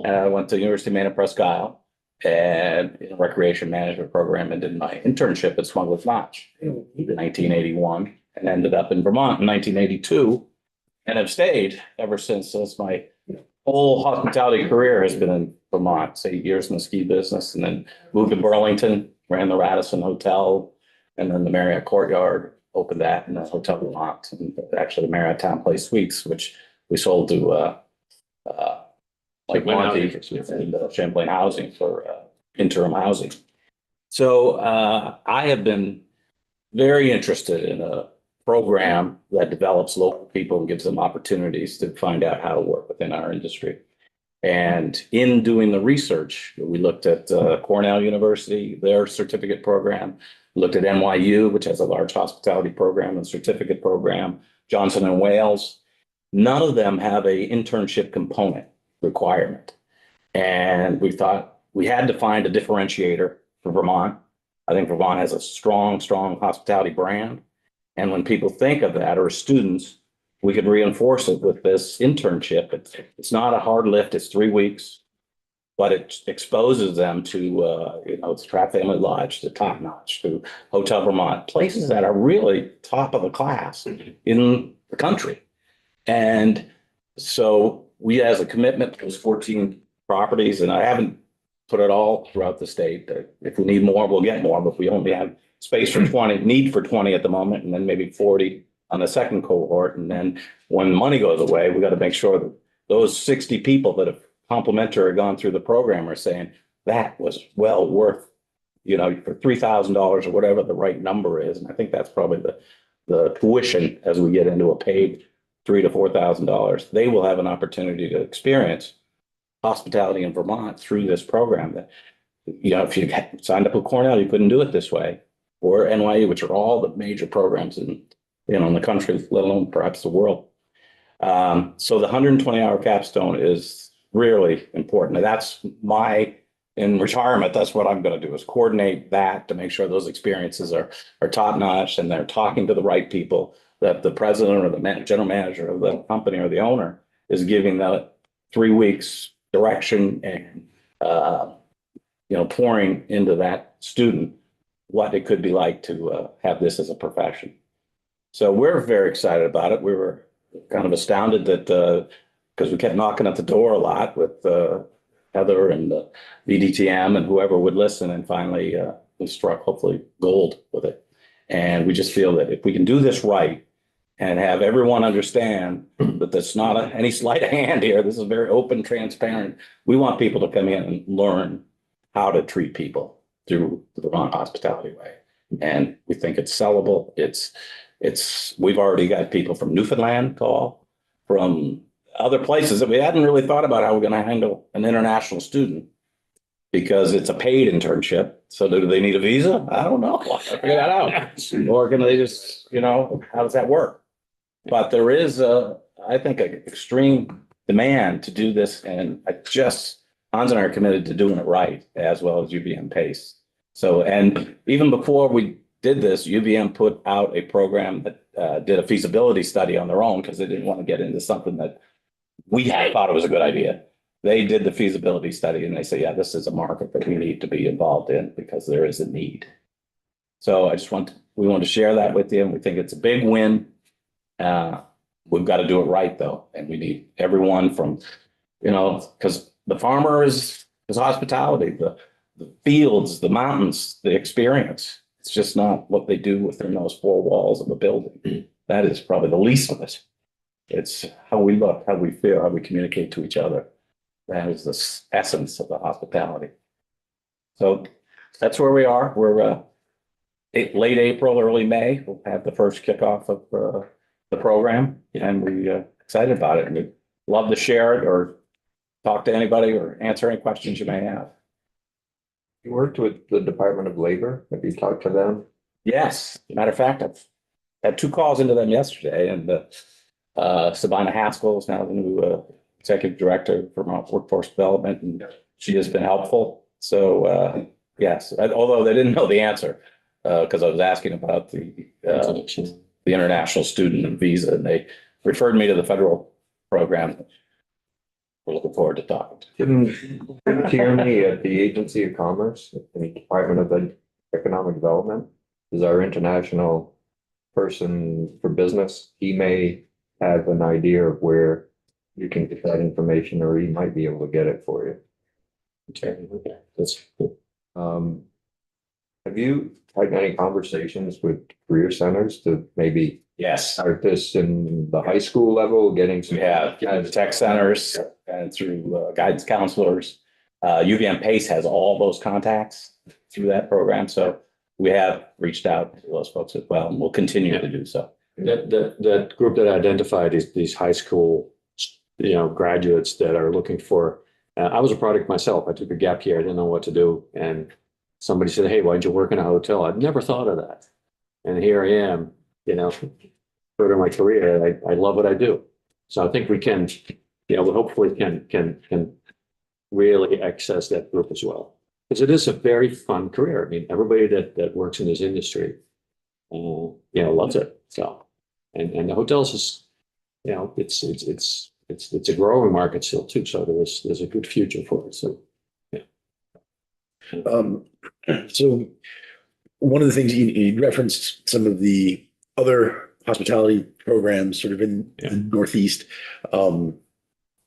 Speaker 13: I went to the University of Maine at Presque Isle and in a recreation management program, and did my internship at Smuggler's Notch in 1981, and ended up in Vermont in 1982, and have stayed ever since. So it's my whole hospitality career has been in Vermont, it's 8 years in the ski business, and then moved to Burlington, ran the Radisson Hotel, and then the Marriott Courtyard, opened that, and the Hotel Vermont, and actually the Marriott Town Place Suites, which we sold to like Monty and Champlain Housing for interim housing. So I have been very interested in a program that develops local people and gives them opportunities to find out how to work within our industry. And in doing the research, we looked at Cornell University, their certificate program, looked at NYU, which has a large hospitality program and certificate program, Johnson and Wales. None of them have a internship component requirement. And we thought we had to find a differentiator for Vermont. I think Vermont has a strong, strong hospitality brand. And when people think of that, or students, we could reinforce it with this internship. It's not a hard lift, it's 3 weeks, but it exposes them to, the Strat Family Lodge, the Top Notch, to Hotel Vermont, places that are really top of the class in the country. And so we, as a commitment to those 14 properties, and I haven't put it all throughout the state. If we need more, we'll get more, but we only have space for 20, need for 20 at the moment, and then maybe 40 on the second cohort. And then when money goes away, we got to make sure that those 60 people that have complimentary gone through the program are saying that was well worth, for $3,000 or whatever the right number is. And I think that's probably the tuition as we get into a paid $3,000 to $4,000. They will have an opportunity to experience hospitality in Vermont through this program. That, if you signed up with Cornell, you couldn't do it this way, or NYU, which are all the major programs in the country, let alone perhaps the world. So the 120-hour capstone is really important. And that's in retirement, that's what I'm going to do, is coordinate that to make sure those experiences are top notch and they're talking to the right people, that the president or the general manager of the company or the owner is giving that 3 weeks direction and, pouring into that student what it could be like to have this as a profession. So we're very excited about it. We were kind of astounded that because we kept knocking at the door a lot with Heather and BDTM and whoever would listen, and finally we struck hopefully gold with it. And we just feel that if we can do this right and have everyone understand that there's not any sleight of hand here, this is very open, transparent. We want people to come in and learn how to treat people through the Vermont hospitality way. And we think it's sellable. We've already got people from Newfoundland call, from other places that we hadn't really thought about how we're going to handle an international student, because it's a paid internship. So do they need a visa? I don't know. I'll figure that out. Or can they just, how does that work? But there is I think, an extreme demand to do this. And Hans and I are committed to doing it right, as well as UVM PACE. So, and even before we did this, UVM put out a program that did a feasibility study on their own, because they didn't want to get into something that we had thought it was a good idea. They did the feasibility study and they say, yeah, this is a market that we need to be involved in because there is a need. So we want to share that with you, and we think it's a big win. We've got to do it right though. And we need everyone from, because the farmer is hospitality, the fields, the mountains, the experience. It's just not what they do within those four walls of a building. That is probably the least of it. It's how we look, how we feel, how we communicate to each other. That is the essence of the hospitality. So that's where we are. We're late April, early May. We'll have the first kickoff of the program, and we're excited about it. And we'd love to share it or talk to anybody or answer any questions you may have.
Speaker 2: You worked with the Department of Labor. Have you talked to them?
Speaker 13: Yes. Matter of fact, I've had 2 calls into them yesterday, and Sabina Haskell is now the new executive director for workforce development, and she has been helpful. So yes, although they didn't know the answer, because I was asking about the international student visa, and they referred me to the federal program. We're looking forward to talking
Speaker 2: Tim Tierney at the Agency of Commerce in the Department of Economic Development is our international person for business. He may have an idea of where you can get that information, or he might be able to get it for you.
Speaker 12: Okay, that's cool.
Speaker 2: Have you had any conversations with career centers to maybe
Speaker 13: Yes,
Speaker 2: start this in the high school level, getting some?
Speaker 13: we have the tech centers and through guidance counselors. UVM PACE has all those contacts through that program, so we have reached out to those folks as well, and we'll continue to do so.
Speaker 12: That group that I identified is these high school, graduates that are looking for, I was a product myself. I took a gap year. I didn't know what to do. And somebody said, hey, why don't you work in a hotel? I'd never thought of that. And here I am, further my career. I love what I do. So I think we can, we hopefully can really access that group as well. Because it is a very fun career. I mean, everybody that works in this industry, loves it. So, and the hotels is, it's a growing market still too. So there's a good future for it. So, yeah.
Speaker 3: So one of the things you referenced some of the other hospitality programs sort of in the Northeast.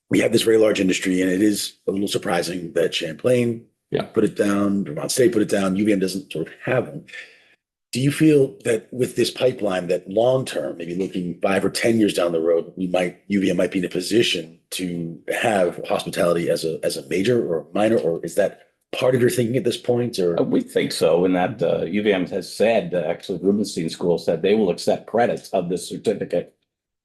Speaker 3: We have this very large industry, and it is a little surprising that Champlain put it down, Vermont State put it down, UVM doesn't sort of have them. Do you feel that with this pipeline, that long term, maybe looking 5 or 10 years down the road, UVM might be in a position to have hospitality as a major or minor, or is that part of your thinking at this point? Or
Speaker 13: We think so, in that UVM has said, actually Rubenstein School said they will accept credits of this certificate,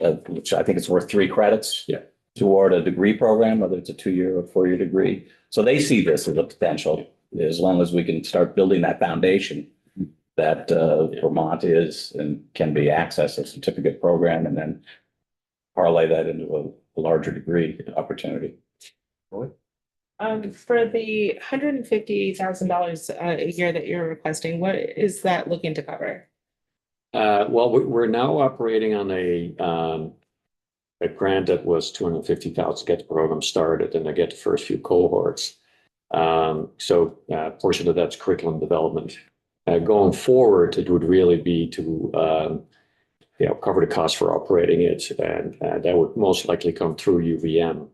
Speaker 13: which I think it's worth 3 credits toward a degree program, whether it's a 2-year or 4-year degree. So they see this as a potential, as long as we can start building that foundation that Vermont is and can be accessed, a certificate program, and then parlay that into a larger degree opportunity.
Speaker 5: For the $150,000 a year that you're requesting, what is that looking to cover?
Speaker 12: Well, we're now operating on a grant that was $250,000 to get the program started, and to get the first few cohorts. So a portion of that's curriculum development. Going forward, it would really be to cover the cost for operating it, and that would most likely come through UVM.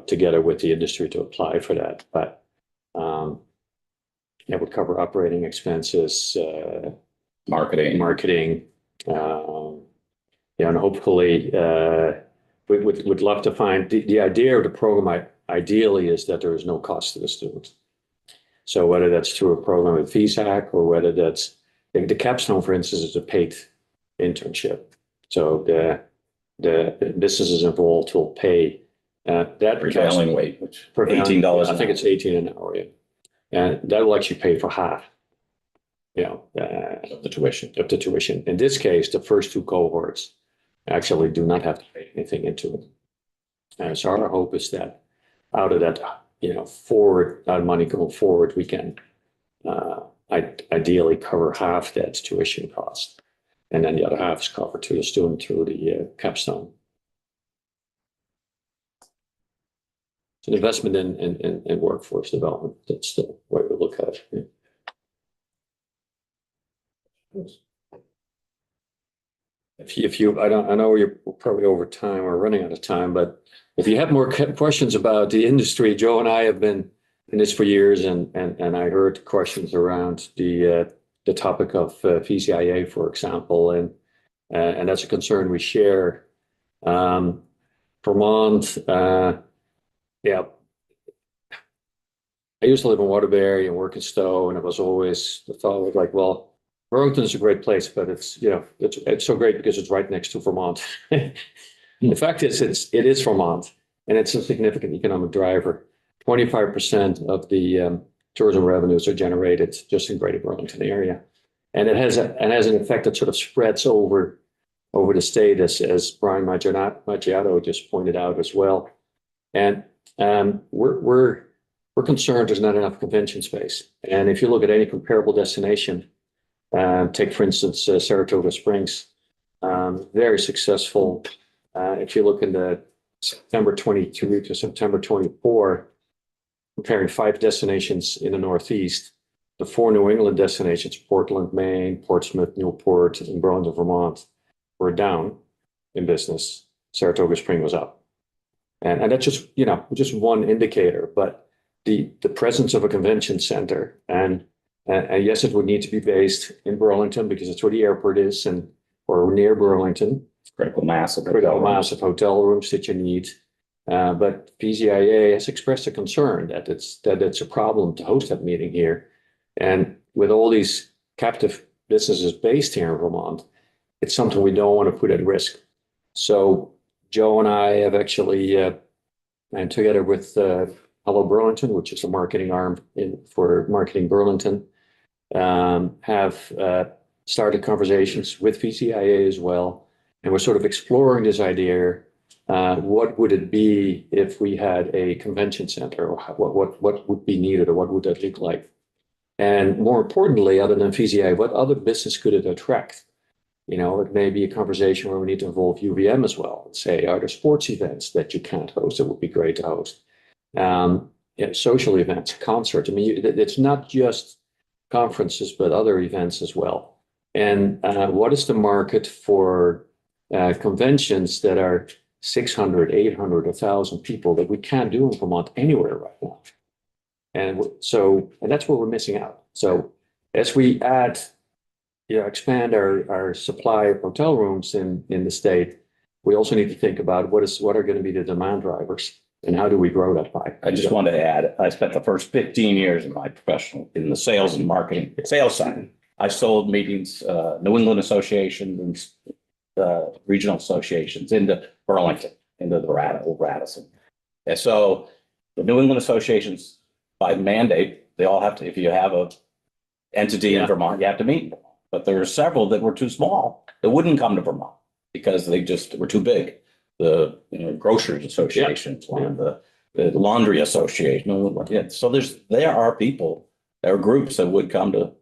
Speaker 12: Together with the industry to apply for that. But it would cover operating expenses, marketing, and hopefully we'd love to find the idea of the program. Ideally, is that there is no cost to the student. So whether that's through a program with FESAC, or whether that's the capstone, for instance, is a paid internship. So the businesses involved will pay. That
Speaker 13: prevailing wage, which
Speaker 12: $18. I think it's $18 an hour, and that will actually pay for half.
Speaker 13: The tuition.
Speaker 12: Of the tuition. In this case, the first 2 cohorts actually do not have to pay anything into it. So our hope is that out of that, money going forward, we can ideally cover half that tuition cost, and then the other half is covered to the student through the capstone. It's an investment in workforce development. That's the way we look at it. I know you're probably over time or running out of time, but if you have more questions about the industry, Joe and I have been in this for years, and I heard questions around the topic of PCIA, for example, and that's a concern we share. Vermont. Yeah, I used to live in Waterbury and work in Stowe, and it was always the thought was like, well, Burlington is a great place, but it's so great because it's right next to Vermont. The fact is, it is Vermont, and it's a significant economic driver. 25% of the tourism revenues are generated just in Greater Burlington area, and it has an effect that sort of spreads over the state, as Brian Maggiato just pointed out as well, and we're concerned there's not enough convention space. And if you look at any comparable destination, take for instance Saratoga Springs, very successful. If you look in the September 22 to September 24, comparing 5 destinations in the Northeast, the 4 New England destinations, Portland, Maine, Portsmouth, Newport, and Burlington, Vermont, were down in business. Saratoga Spring was up. And that's just, just one indicator, but the presence of a convention center and yes, it would need to be based in Burlington because it's where the airport is or near Burlington.
Speaker 13: Critical mass of
Speaker 12: Critical mass of hotel rooms that you need. But PZIA has expressed a concern that it's a problem to host that meeting here. And with all these captive businesses based here in Vermont, it's something we don't want to put at risk. So Joe and I have actually, and together with Hello Burlington, which is the marketing arm for Marketing Burlington, have started conversations with PCIA as well. And we're sort of exploring this idea. What would it be if we had a convention center, or what would be needed, or what would that look like? And more importantly, other than PCIA, what other business could it attract? It may be a conversation where we need to involve UVM as well and say, are there sports events that you can't host that would be great to host? Social events, concerts. I mean, it's not just conferences, but other events as well. And what is the market for conventions that are 600, 800, 1,000 people that we can't do in Vermont anywhere right now? And that's where we're missing out. So as we expand our supply of hotel rooms in the state, we also need to think about what are going to be the demand drivers and how do we grow that pie.
Speaker 13: I just wanted to add, I spent the first 15 years of my professional in the sales and marketing sales side. I sold meetings, New England associations and regional associations into Burlington, into the old Radisson. And so the New England associations, by mandate, they all have to, if you have a entity in Vermont, you have to meet. But there are several that were too small that wouldn't come to Vermont because they just were too big. The grocers association, the laundry association. So there are people, there are groups that would come to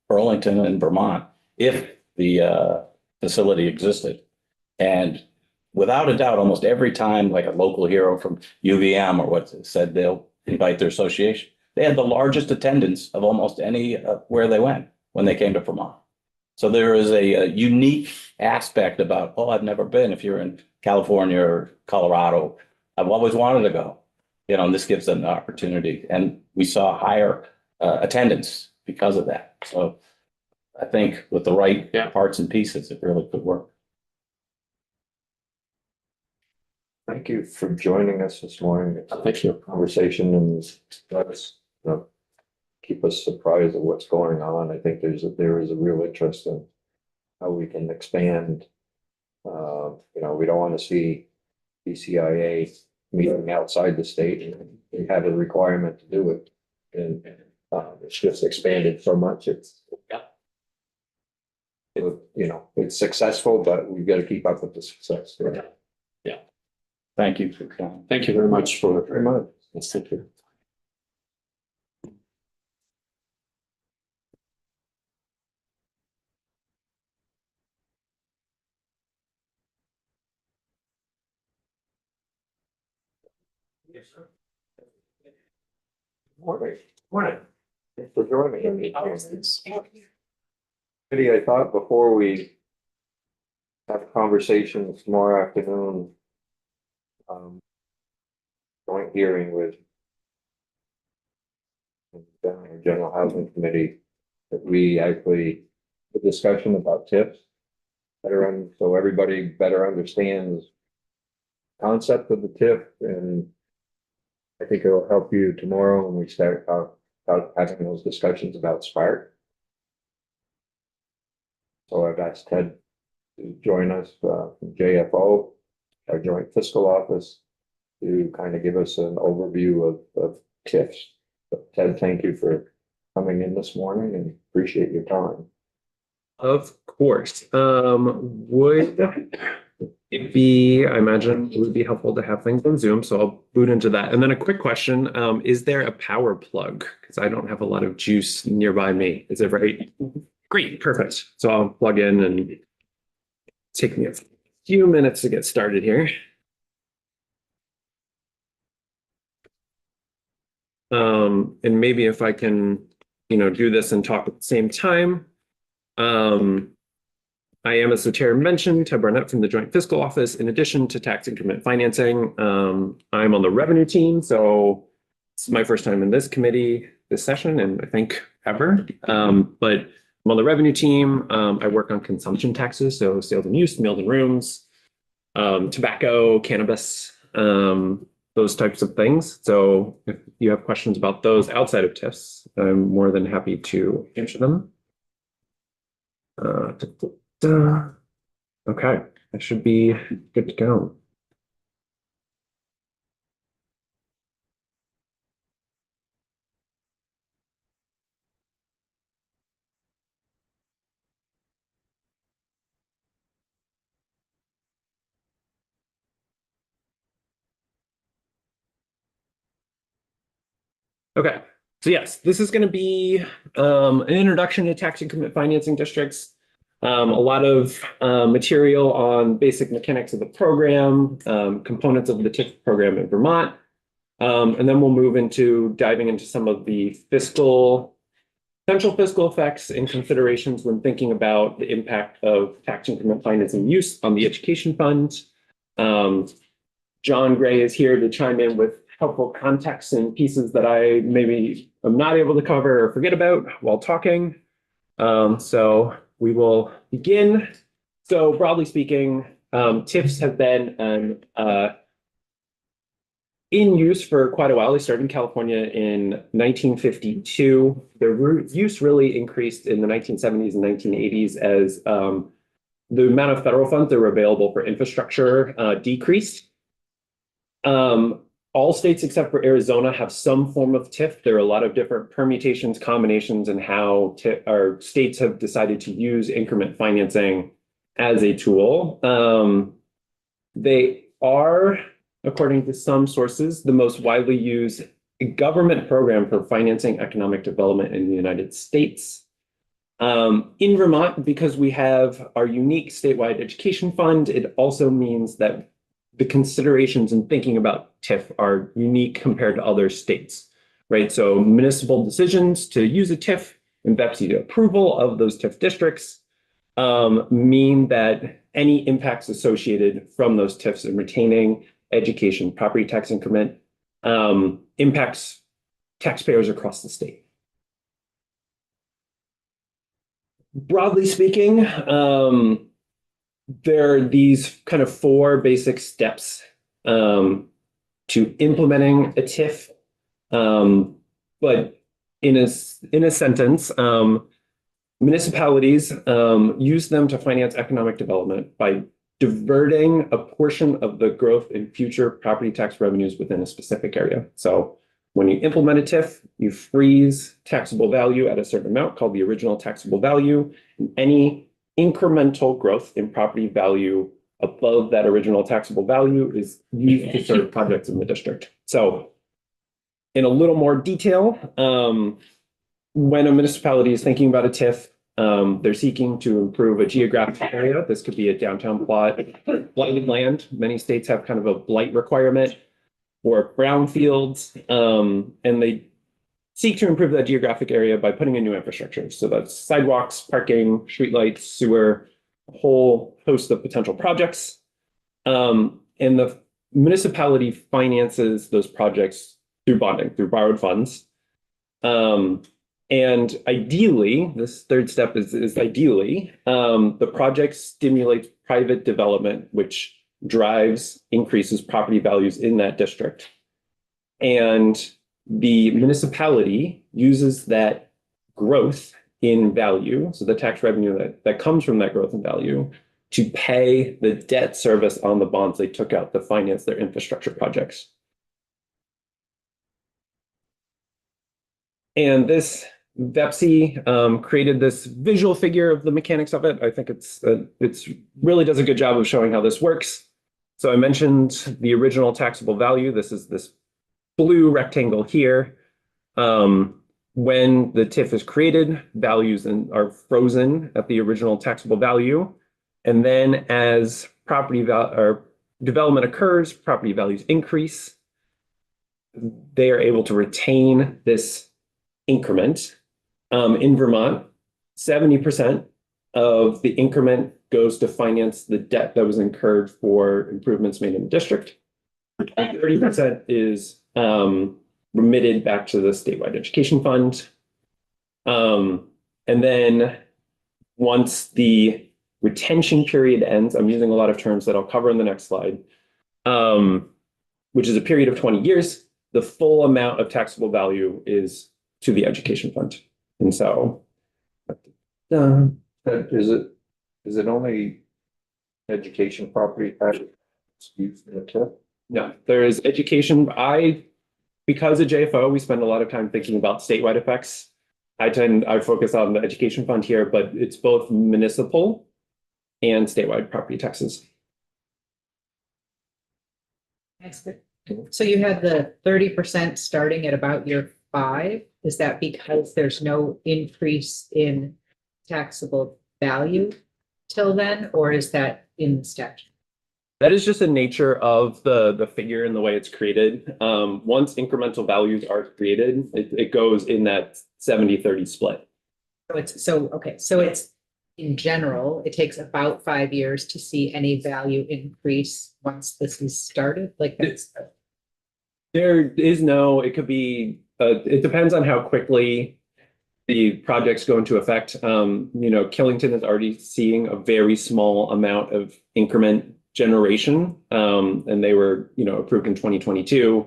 Speaker 13: Burlington and Vermont if the facility existed. And without a doubt, almost every time, like a local hero from UVM or what said they'll invite their association, they had the largest attendance of almost any where they went when they came to Vermont. So there is a unique aspect about, I've never been. If you're in California or Colorado, I've always wanted to go, and this gives them the opportunity. And we saw higher attendance because of that. So I think with the right parts and pieces, it really could work.
Speaker 2: Thank you for joining us this morning.
Speaker 12: Thank you.
Speaker 2: Conversation and let us, keep us surprised of what's going on. I think there is a real interest in how we can expand. We don't want to see BCIA meeting outside the state, and we have a requirement to do it. And it's just expanded so much. It's successful, but we've got to keep up with the success.
Speaker 12: Yeah.
Speaker 13: Thank you.
Speaker 12: Thank you very much for
Speaker 2: Very much.
Speaker 12: Yes, thank you.
Speaker 2: Yes, sir. Morning. Morning. Thanks for joining me. I thought before we have a conversation tomorrow afternoon, joint hearing with the General Housing Committee, that we actually the discussion about TIFs so everybody better understands the concept of the TIF, and I think it'll help you tomorrow when we start having those discussions about Spark. So I've asked Ted to join us from JFO, our Joint Fiscal Office, to kind of give us an overview of TIFs. But Ted, thank you for coming in this morning and appreciate your time.
Speaker 14: Of course. Would it be, I imagine it would be helpful to have things on Zoom, so I'll boot into that. And then a quick question, is there a power plug? Because I don't have a lot of juice nearby me. Is it right? Great, perfect. So I'll plug in and take me a few minutes to get started here. And maybe if I can, do this and talk at the same time. I am, as the chair mentioned, Ted Barnett from the Joint Fiscal Office. In addition to tax increment financing, I'm on the revenue team, so it's my first time in this committee this session, and I think ever. But I'm on the revenue team. I work on consumption taxes, so sales and use, meals and rooms, tobacco, cannabis, those types of things. So if you have questions about those outside of TIFs, I'm more than happy to answer them. Okay, I should be good to go. Okay, so yes, this is going to be an introduction to tax increment financing districts. A lot of material on basic mechanics of the program, components of the TIF program in Vermont. And then we'll move into diving into some of the potential fiscal effects and considerations when thinking about the impact of tax increment financing use on the education fund. John Gray is here to chime in with helpful context and pieces that I maybe am not able to cover or forget about while talking. So we will begin. So broadly speaking, TIFs have been in use for quite a while. They started in California in 1952. Their use really increased in the 1970s and 1980s as the amount of federal funds that were available for infrastructure decreased. All states except for Arizona have some form of TIF. There are a lot of different permutations, combinations, and how our states have decided to use increment financing as a tool. They are, according to some sources, the most widely used government program for financing economic development in the United States. In Vermont, because we have our unique statewide education fund, it also means that the considerations in thinking about TIF are unique compared to other states, right? So municipal decisions to use a TIF and BEPC approval of those TIF districts mean that any impacts associated from those TIFs and retaining education property tax increment impacts taxpayers across the state. Broadly speaking, there are these kind of four basic steps to implementing a TIF. But in a sentence, municipalities use them to finance economic development by diverting a portion of the growth in future property tax revenues within a specific area. So when you implement a TIF, you freeze taxable value at a certain amount called the original taxable value, and any incremental growth in property value above that original taxable value is used to serve projects in the district. So in a little more detail, when a municipality is thinking about a TIF, they're seeking to improve a geographic area. This could be a downtown plot, blighted land. Many states have kind of a blight requirement, or brownfields, and they seek to improve that geographic area by putting in new infrastructure. So that's sidewalks, parking, streetlights, sewer, a whole host of potential projects. And the municipality finances those projects through bonding, through borrowed funds. And ideally, this third step is ideally, the project stimulates private development, which increases property values in that district. And the municipality uses that growth in value, so the tax revenue that comes from that growth in value, to pay the debt service on the bonds they took out to finance their infrastructure projects. And this BEPC created this visual figure of the mechanics of it. I think it's really does a good job of showing how this works. So I mentioned the original taxable value. This is this blue rectangle here. When the TIF is created, values are frozen at the original taxable value. And then as development occurs, property values increase. They are able to retain this increment. In Vermont, 70% of the increment goes to finance the debt that was incurred for improvements made in the district. 30% is remitted back to the statewide education fund. And then once the retention period ends, I'm using a lot of terms that I'll cover in the next slide, which is a period of 20 years, the full amount of taxable value is to the education fund. And so
Speaker 2: is it only education property tax used in the TIF?
Speaker 14: no, there is education. Because of JFO, we spend a lot of time thinking about statewide effects. I focus on the education fund here, but it's both municipal and statewide property taxes.
Speaker 6: So you had the 30% starting at about year 5. Is that because there's no increase in taxable value till then, or is that in the statute?
Speaker 14: That is just the nature of the figure and the way it's created. Once incremental values are created, it goes in that 70-30 split.
Speaker 6: So it's in general, it takes about 5 years to see any value increase once this is started, like that's.
Speaker 14: There is no, it could be, it depends on how quickly the projects go into effect. Killington is already seeing a very small amount of increment generation, and they were, approved in 2022.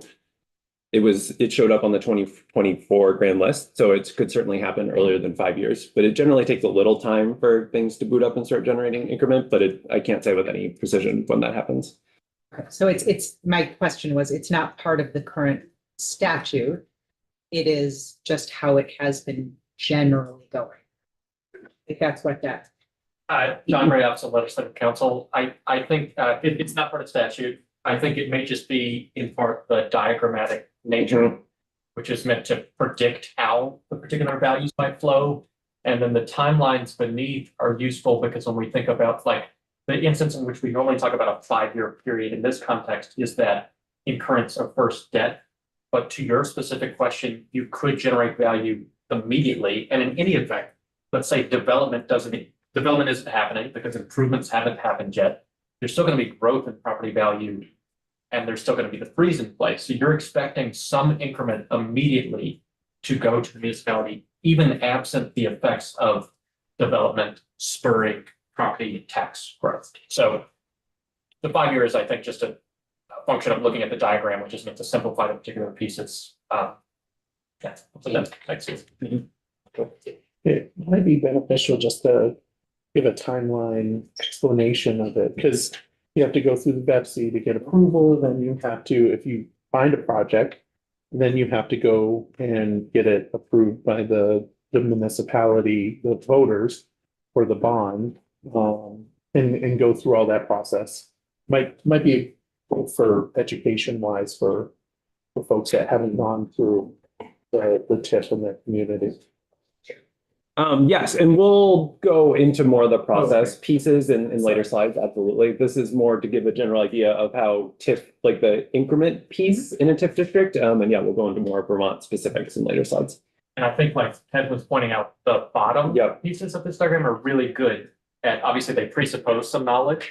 Speaker 14: It showed up on the 2024 grand list, so it could certainly happen earlier than 5 years, but it generally takes a little time for things to boot up and start generating increment, but I can't say with any precision when that happens.
Speaker 6: So it's my question was, it's not part of the current statute. It is just how it has been generally going. If that's what that.
Speaker 15: John Ray, Office of Legislative Counsel. I think it's not part of statute. I think it may just be in part the diagrammatic nature, which is meant to predict how the particular values might flow. And then the timelines beneath are useful because when we think about like the instance in which we normally talk about a 5-year period in this context is that incurrence of first debt. But to your specific question, you could generate value immediately. And in any event, let's say development isn't happening because improvements haven't happened yet. There's still going to be growth in property value and there's still going to be the freeze in place. So you're expecting some increment immediately to go to the municipality, even absent the effects of development spurring property tax growth. So the 5 years, I think, just a function of looking at the diagram, which is meant to simplify the particular piece. It's
Speaker 11: It might be beneficial just to give a timeline explanation of it, because you have to go through the BEPC to get approval, then you have to, if you find a project, then you have to go and get it approved by the municipality, the voters for the bond, and go through all that process. Might be for education wise for folks that haven't gone through the TIF in their community.
Speaker 14: Yes, and we'll go into more of the process pieces in later slides. Absolutely. This is more to give a general idea of how TIF, like the increment piece in a TIF district. And yeah, we'll go into more Vermont specifics in later slides.
Speaker 15: And I think like Ted was pointing out, the bottom pieces of this diagram are really good at, obviously they presuppose some knowledge.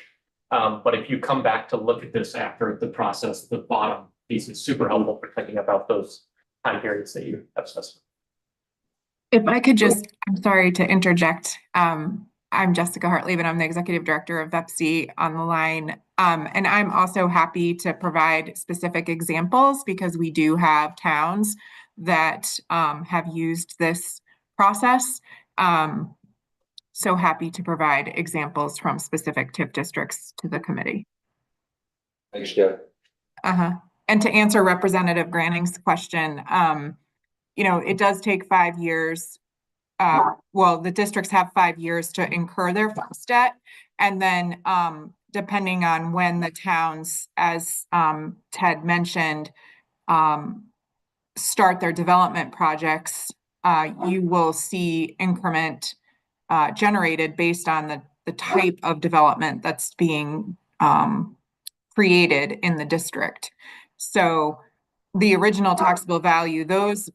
Speaker 15: But if you come back to look at this after the process, the bottom piece is super helpful for thinking about those time periods that you have specified.
Speaker 16: If I could just, I'm sorry to interject. I'm Jessica Hartley, but I'm the executive director of VEPC on the line. And I'm also happy to provide specific examples because we do have towns that have used this process. So happy to provide examples from specific TIF districts to the committee.
Speaker 2: Thanks, Jeff.
Speaker 16: And to answer Representative Granning's question, it does take 5 years. Well, the districts have 5 years to incur their first debt. And then depending on when the towns, as Ted mentioned, start their development projects, you will see increment generated based on the type of development that's being created in the district. So the original taxable value, those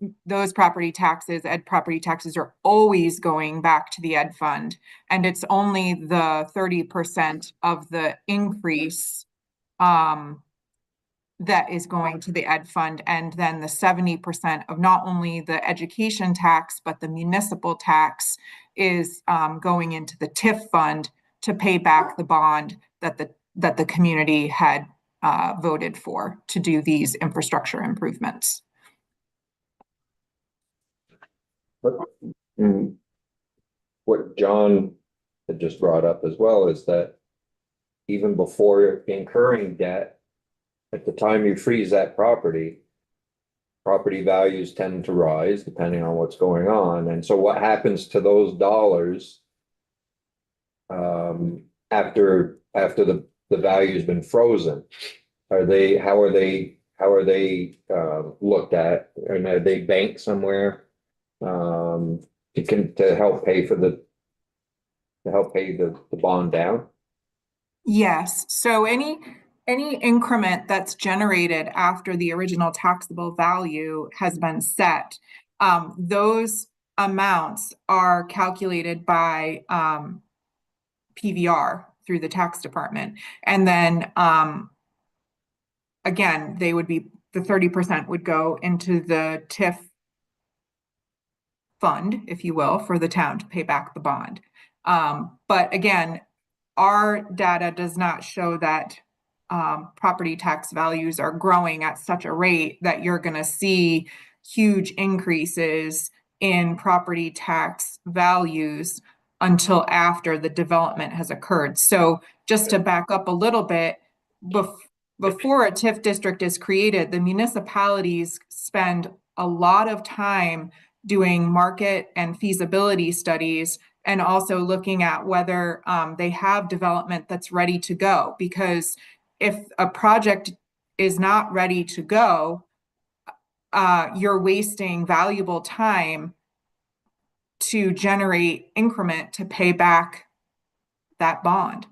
Speaker 16: property taxes, ed property taxes are always going back to the ed fund. And it's only the 30% of the increase that is going to the ed fund, and then the 70% of not only the education tax, but the municipal tax is going into the TIF fund to pay back the bond that the community had voted for to do these infrastructure improvements.
Speaker 2: What John had just brought up as well is that even before incurring debt, at the time you freeze that property values tend to rise depending on what's going on. And so what happens to those dollars after the value's been frozen? How are they looked at? And are they banked somewhere to help pay the bond down?
Speaker 16: Yes. So any increment that's generated after the original taxable value has been set, those amounts are calculated by PVR through the tax department. And then again, they would be, the 30% would go into the TIF fund, if you will, for the town to pay back the bond. But again, our data does not show that property tax values are growing at such a rate that you're going to see huge increases in property tax values until after the development has occurred. So just to back up a little bit, before a TIF district is created, the municipalities spend a lot of time doing market and feasibility studies, and also looking at whether they have development that's ready to go. Because if a project is not ready to go, you're wasting valuable time to generate increment to pay back that bond.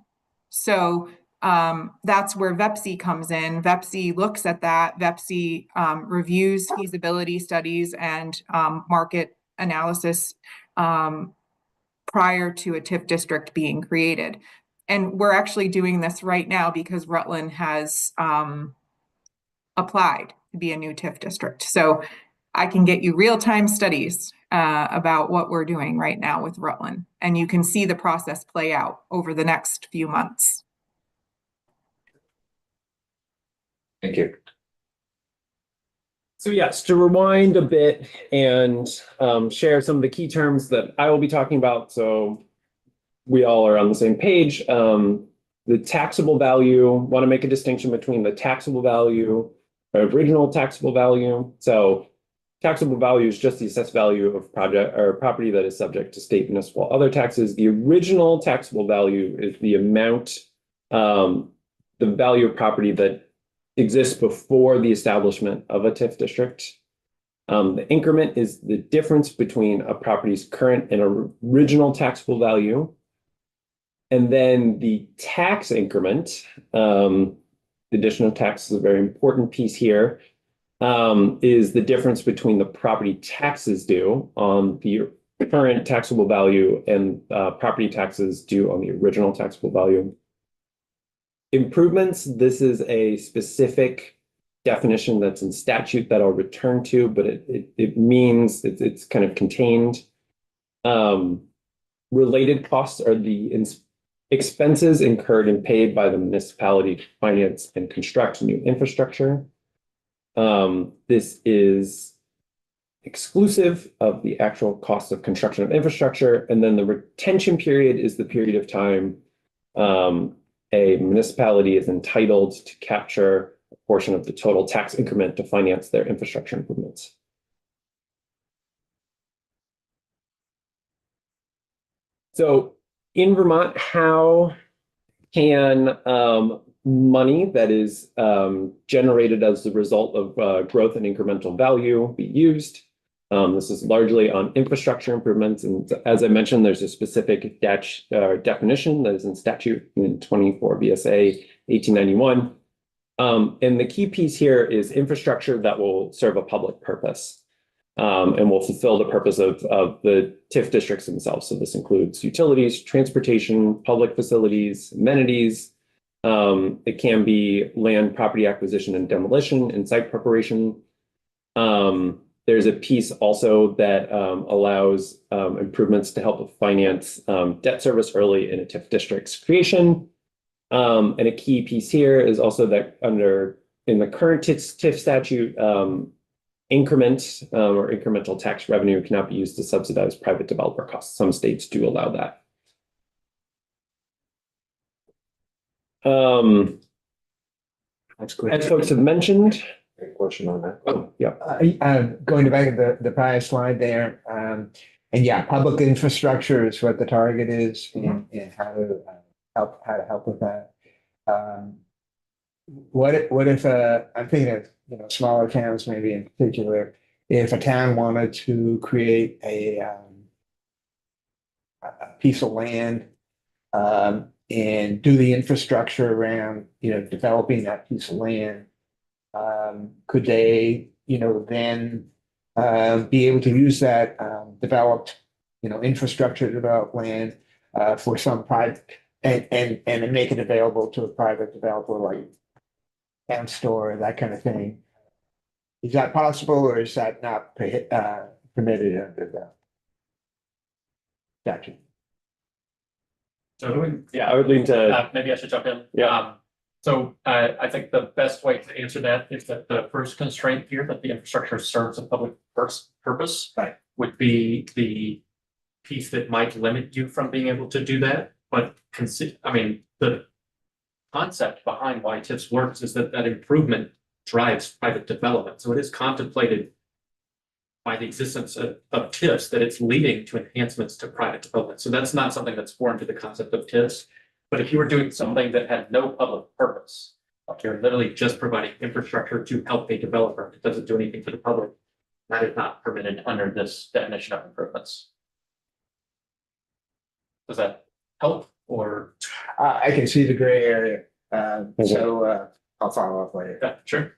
Speaker 16: So that's where VEPSI comes in. VEPSI looks at that. VEPSI reviews feasibility studies and market analysis prior to a TIF district being created. And we're actually doing this right now because Rutland has applied to be a new TIF district. So I can get you real-time studies about what we're doing right now with Rutland. And you can see the process play out over the next few months.
Speaker 2: Thank you.
Speaker 14: So yes, to rewind a bit and share some of the key terms that I will be talking about, so we all are on the same page. The taxable value, want to make a distinction between the taxable value, original taxable value. So taxable value is just the assessed value of project or property that is subject to state, municipal, other taxes. The original taxable value is the amount, the value of property that exists before the establishment of a TIF district. The increment is the difference between a property's current and original taxable value. And then the tax increment, the addition of tax is a very important piece here, is the difference between the property taxes due on the current taxable value and property taxes due on the original taxable value. Improvements, this is a specific definition that's in statute that I'll return to, but it means it's kind of contained. Related costs are the expenses incurred and paid by the municipality to finance and construct new infrastructure. This is exclusive of the actual cost of construction of infrastructure. And then the retention period is the period of time a municipality is entitled to capture a portion of the total tax increment to finance their infrastructure improvements. So in Vermont, how can money that is generated as the result of growth and incremental value be used? This is largely on infrastructure improvements. And as I mentioned, there's a specific definition that is in statute in 24 VSA 1891. And the key piece here is infrastructure that will serve a public purpose. And will fulfill the purpose of the TIF districts themselves. So this includes utilities, transportation, public facilities, amenities. It can be land, property acquisition and demolition and site preparation. There's a piece also that allows improvements to help finance debt service early in a TIF district's creation. And a key piece here is also that in the current TIF statute, increment or incremental tax revenue cannot be used to subsidize private developer costs. Some states do allow that. As folks have mentioned.
Speaker 2: Great question on that.
Speaker 14: Oh, yeah.
Speaker 4: Going back to the prior slide there, and yeah, public infrastructure is what the target is and how to help with that. What if I'm thinking of, smaller towns maybe in particular, if a town wanted to create a piece of land and do the infrastructure around, developing that piece of land, could they, then be able to use that developed, infrastructure to develop land for some private and make it available to a private developer like town store, that kind of thing. Is that possible, or is that not permitted under the statute?
Speaker 12: So,
Speaker 14: Yeah, I would lean to.
Speaker 12: maybe I should jump in.
Speaker 14: Yeah.
Speaker 12: So I think the best way to answer that is that the first constraint here, that the infrastructure serves a public purpose,
Speaker 4: Right,
Speaker 12: would be the piece that might limit you from being able to do that. But the concept behind why TIFs works is that improvement drives private development. So it is contemplated by the existence of TIFs that it's leading to enhancements to private development. So that's not something that's foreign to the concept of TIFs. But if you were doing something that had no public purpose, like you're literally just providing infrastructure to help a developer, it doesn't do anything for the public, that is not permitted under this definition of improvements. Does that help, or?
Speaker 4: I can see the gray area, so I'll follow up later.
Speaker 12: Yeah, sure.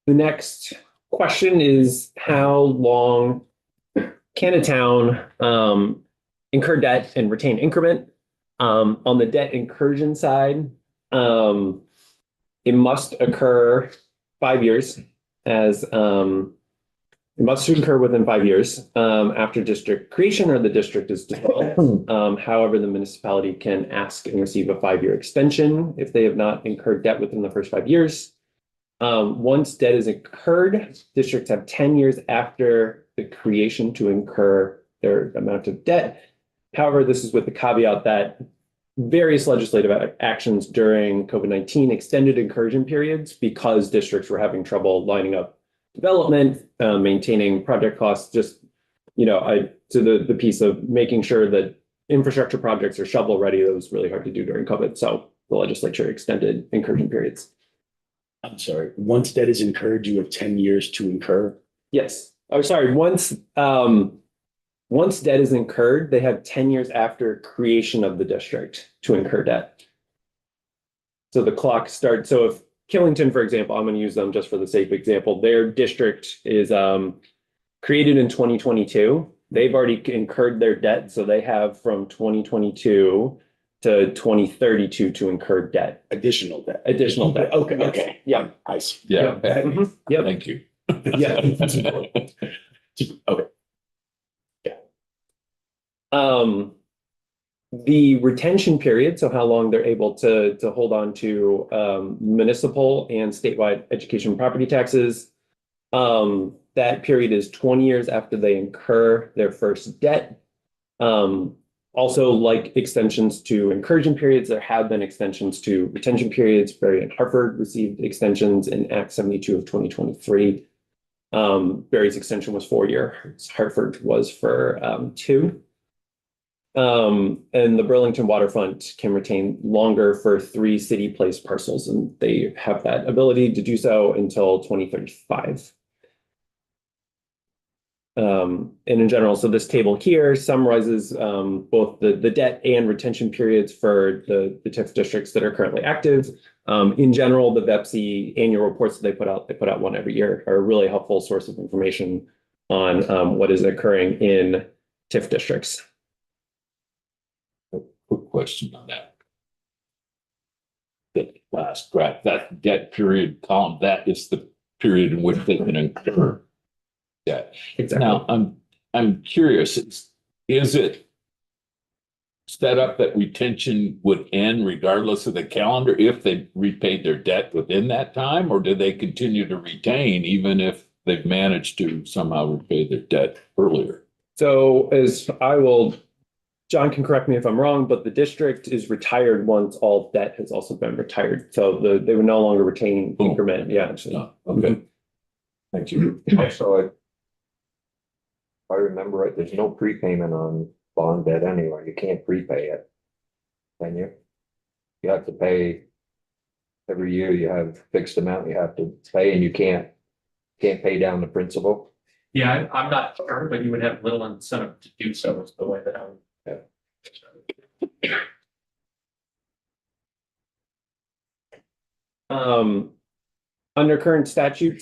Speaker 14: The next question is, how long can a town incur debt and retain increment? On the debt incursion side, it must occur 5 years as it must occur within 5 years after district creation or the district is dissolved. However, the municipality can ask and receive a 5-year extension if they have not incurred debt within the first 5 years. Once debt is incurred, districts have 10 years after the creation to incur their amount of debt. However, this is with the caveat that various legislative actions during COVID-19 extended incursion periods because districts were having trouble lining up development, maintaining project costs, just, to the piece of making sure that infrastructure projects are shovel ready. That was really hard to do during COVID. So the legislature extended incursion periods.
Speaker 3: I'm sorry, once debt is incurred, you have 10 years to incur?
Speaker 14: Yes. Oh, sorry. Once debt is incurred, they have 10 years after creation of the district to incur debt. So the clock starts. So if Killington, for example, I'm going to use them just for the sake of example, their district is created in 2022. They've already incurred their debt. So they have from 2022 to 2032 to incur debt.
Speaker 3: Additional debt.
Speaker 14: Okay. Yeah.
Speaker 3: I see.
Speaker 8: Yeah.
Speaker 14: Yeah.
Speaker 8: Thank you.
Speaker 3: Yeah. That's important. Okay.
Speaker 14: The retention period, so how long they're able to hold on to municipal and statewide education property taxes. That period is 20 years after they incur their first debt. Also, like extensions to incursion periods, there have been extensions to retention periods. Berry and Hartford received extensions in Act 72 of 2023. Berry's extension was 4 years. Hartford was for 2. And the Burlington waterfront can retain longer for 3 city place parcels, and they have that ability to do so until 2035. and in general, so this table here summarizes both the debt and retention periods for the TIF districts that are currently active. In general, the VEPSI annual reports that they put out one every year, are a really helpful source of information on what is occurring in TIF districts.
Speaker 8: Quick question on that. The last graph, that debt period column, that is the period in which they can incur debt.
Speaker 14: Exactly.
Speaker 8: Now, I'm curious, is it set up that retention would end regardless of the calendar if they repaid their debt within that time, or do they continue to retain even if they've managed to somehow repay their debt earlier?
Speaker 14: So John can correct me if I'm wrong, but the district is retired once all debt has also been retired. So they would no longer retain increment. Yeah.
Speaker 8: Okay. Thank you.
Speaker 2: Also, if I remember right, there's no prepayment on bond debt anyway. You can't prepay it. Can you? You have to pay every year. You have fixed amount you have to pay, and you can't pay down the principal.
Speaker 15: Yeah, I'm not sure, but you would have little incentive to do so, is the way that I would.
Speaker 14: Under current statute,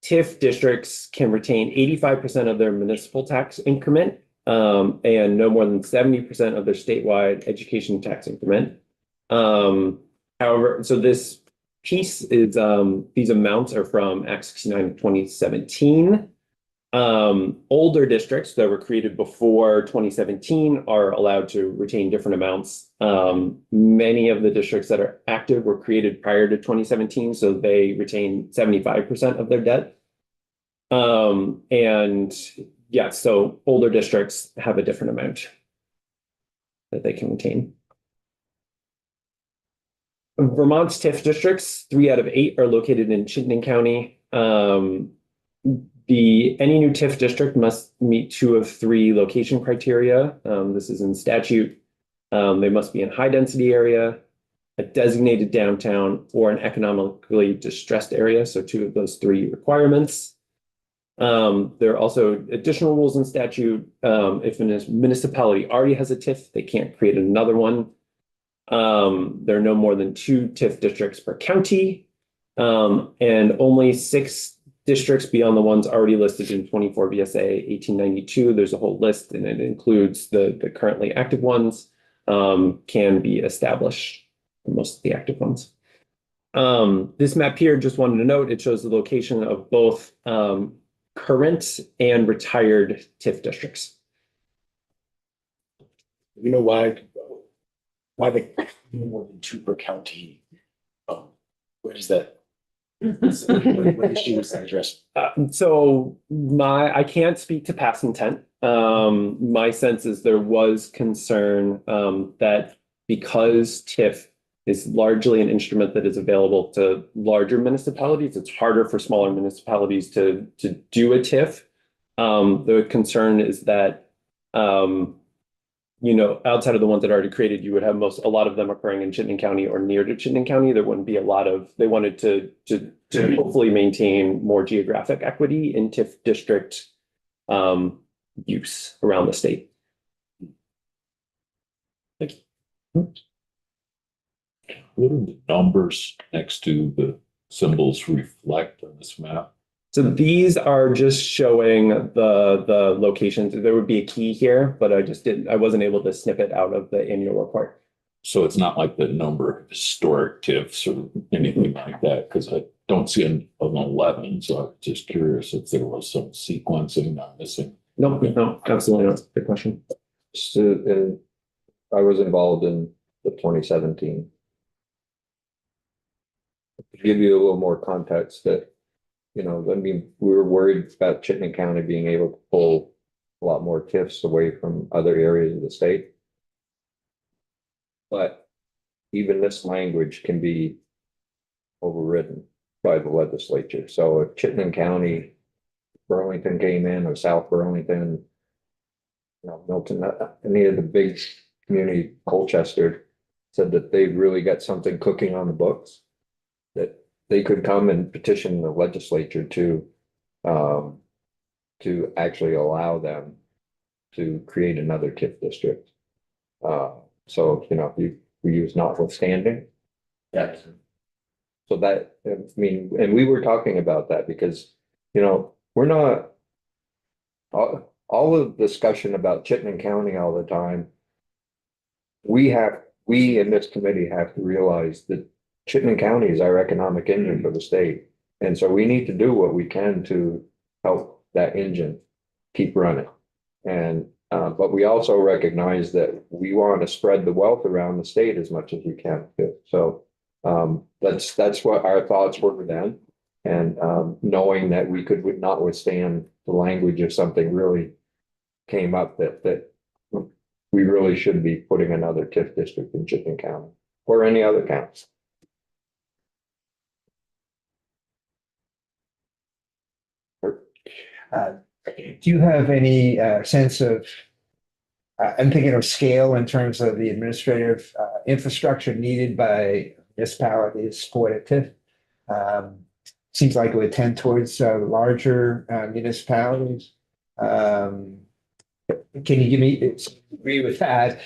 Speaker 14: TIF districts can retain 85% of their municipal tax increment, and no more than 70% of their statewide education tax increment. However, so this piece is, these amounts are from Act 69 of 2017. Older districts that were created before 2017 are allowed to retain different amounts. Many of the districts that are active were created prior to 2017, so they retain 75% of their debt. And yeah, so older districts have a different amount that they can retain. Vermont's TIF districts, 3 out of 8 are located in Chittenden County. Any new TIF district must meet 2 of 3 location criteria. This is in statute. They must be in high density area, a designated downtown, or an economically distressed area. So 2 of those 3 requirements. There are also additional rules in statute. If a municipality already has a TIF, they can't create another one. There are no more than 2 TIF districts per county, and only 6 districts beyond the ones already listed in 24 VSA 1892. There's a whole list, and it includes the currently active ones, can be established for most of the active ones. This map here, just wanted to note, it shows the location of both current and retired TIF districts.
Speaker 3: You know why they more than 2 per county? Where is that? What issue is that addressed?
Speaker 14: So I can't speak to past intent. My sense is there was concern that because TIF is largely an instrument that is available to larger municipalities, it's harder for smaller municipalities to do a TIF. The concern is that outside of the ones that are already created, you would have a lot of them occurring in Chittenden County or near to Chittenden County. There wouldn't be a lot of, they wanted to hopefully maintain more geographic equity in TIF district use around the state.
Speaker 8: Thank you. What do the numbers next to the symbols reflect on this map?
Speaker 14: So these are just showing the locations. There would be a key here, but I wasn't able to snip it out of the annual report.
Speaker 8: So it's not like the number of historic TIFs or anything like that, because I don't see an 11. So I'm just curious if there was some sequencing I'm missing.
Speaker 14: No, absolutely not. Good question.
Speaker 2: And I was involved in the 2017. To give you a little more context, that we were worried about Chittenden County being able to pull a lot more TIFs away from other areas of the state. But even this language can be overridden by the legislature. So if Chittenden County, Burlington came in, or South Burlington, Milton, any of the big community, Colchester, said that they really got something cooking on the books, that they could come and petition the legislature to to actually allow them to create another TIF district. So, we use notwithstanding.
Speaker 10: Yes.
Speaker 2: So that, I mean, and we were talking about that because, we're not, all of the discussion about Chittenden County all the time. We in this committee have to realize that Chittenden County is our economic engine for the state. And so we need to do what we can to help that engine keep running. And, but we also recognize that we want to spread the wealth around the state as much as we can too. So, that's what our thoughts were then. And, knowing that we could not withstand the language if something really came up that we really should be putting another TIF district in Chittenden County or any other counties.
Speaker 4: Do you have any sense of, I'm thinking of scale in terms of the administrative infrastructure needed by municipalities for a TIF? Seems like it would tend towards larger municipalities. Can you give me, agree with that?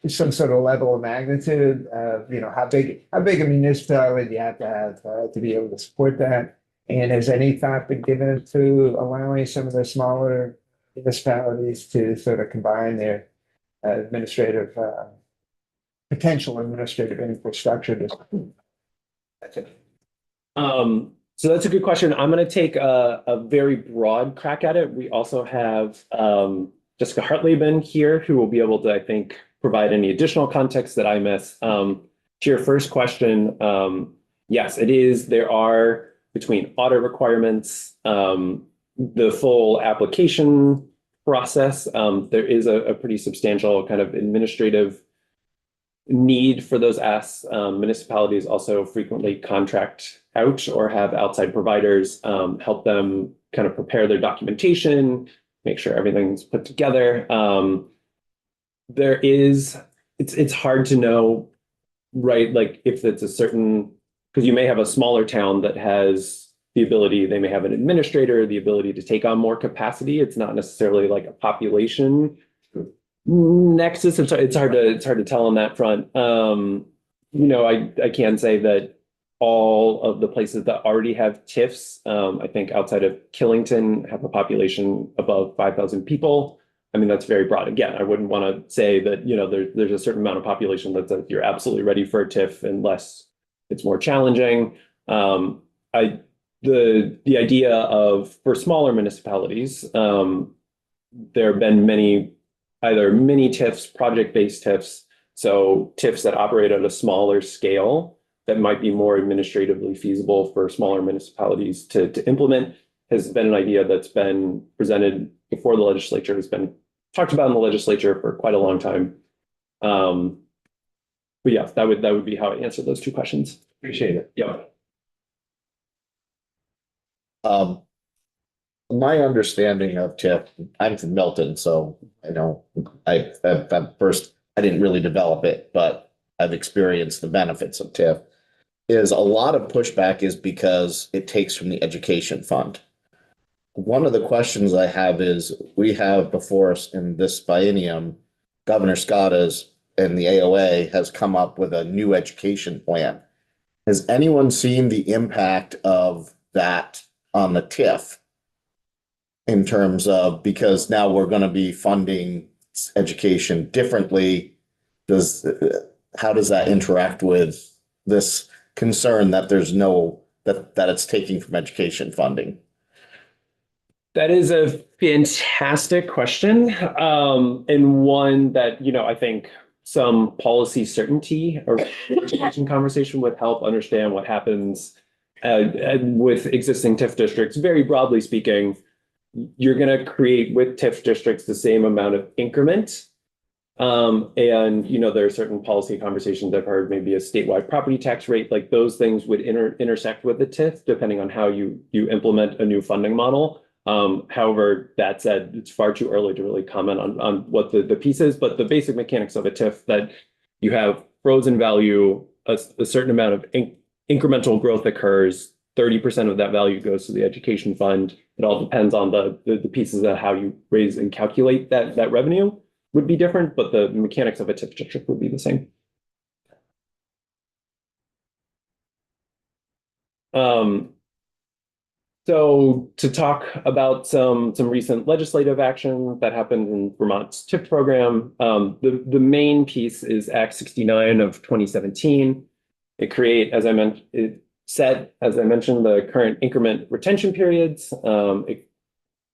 Speaker 4: Some sort of level of magnitude of, how big a municipality do you have to be able to support that? And has any thought been given to allowing some of the smaller municipalities to sort of combine their potential administrative infrastructure? That's it.
Speaker 14: So that's a good question. I'm going to take a very broad crack at it. We also have Jessica Hartleben here, who will be able to, I think, provide any additional context that I miss. To your first question, yes, it is. There are, between audit requirements, the full application process, there is a pretty substantial kind of administrative need for those asks. Municipalities also frequently contract out or have outside providers help them kind of prepare their documentation, make sure everything's put together. It's hard to know, right? Like if it's a certain, because you may have a smaller town that has the ability, they may have an administrator, the ability to take on more capacity. It's not necessarily like a population nexus. It's hard to tell on that front. I can say that all of the places that already have TIFs, I think outside of Killington, have a population above 5,000 people. I mean, that's very broad. Again, I wouldn't want to say that, there's a certain amount of population that you're absolutely ready for a TIF unless it's more challenging. The idea of, for smaller municipalities, there have been many either mini TIFs, project-based TIFs, so TIFs that operate at a smaller scale that might be more administratively feasible for smaller municipalities to implement, has been an idea that's been presented before the legislature, has been talked about in the legislature for quite a long time. But yeah, that would be how I answer those two questions.
Speaker 2: Appreciate it.
Speaker 14: Yeah.
Speaker 10: My understanding of TIF, I'm from Milton, so I know I didn't really develop it, but I've experienced the benefits of TIF. Is a lot of pushback is because it takes from the education fund. One of the questions I have is, we have before us in this biennium, Governor Scott and the AOA has come up with a new education plan. Has anyone seen the impact of that on the TIF? In terms of, because now we're going to be funding education differently. How does that interact with this concern that there's that it's taking from education funding?
Speaker 14: That is a fantastic question. And one that, I think some policy certainty or education conversation would help understand what happens with existing TIF districts. Very broadly speaking, you're going to create with TIF districts the same amount of increment. And, there are certain policy conversations I've heard, maybe a statewide property tax rate, like those things would intersect with the TIF, depending on how you implement a new funding model. However, that said, it's far too early to really comment on what the piece is, but the basic mechanics of a TIF, that you have frozen value, a certain amount of incremental growth occurs 30% of that value goes to the education fund. It all depends on the pieces of how you raise and calculate that revenue would be different, but the mechanics of a TIF district would be the same. So to talk about some recent legislative action that happened in Vermont's TIF program, the main piece is Act 69 of 2017. It set, as I mentioned, the current increment retention periods. It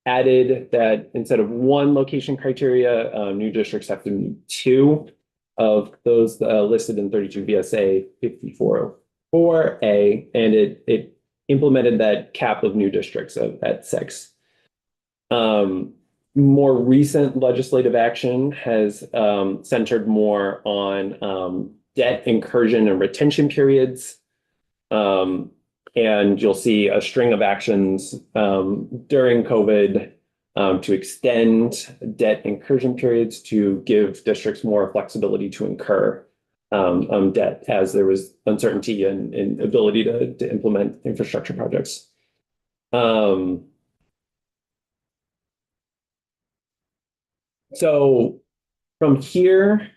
Speaker 14: added that instead of one location criteria, new districts have to meet two of those listed in 32 VSA 5404A, and it implemented that cap of new districts at 6. More recent legislative action has centered more on debt incursion and retention periods. And you'll see a string of actions during COVID to extend debt incursion periods to give districts more flexibility to incur debt as there was uncertainty and ability to implement infrastructure projects. So from here,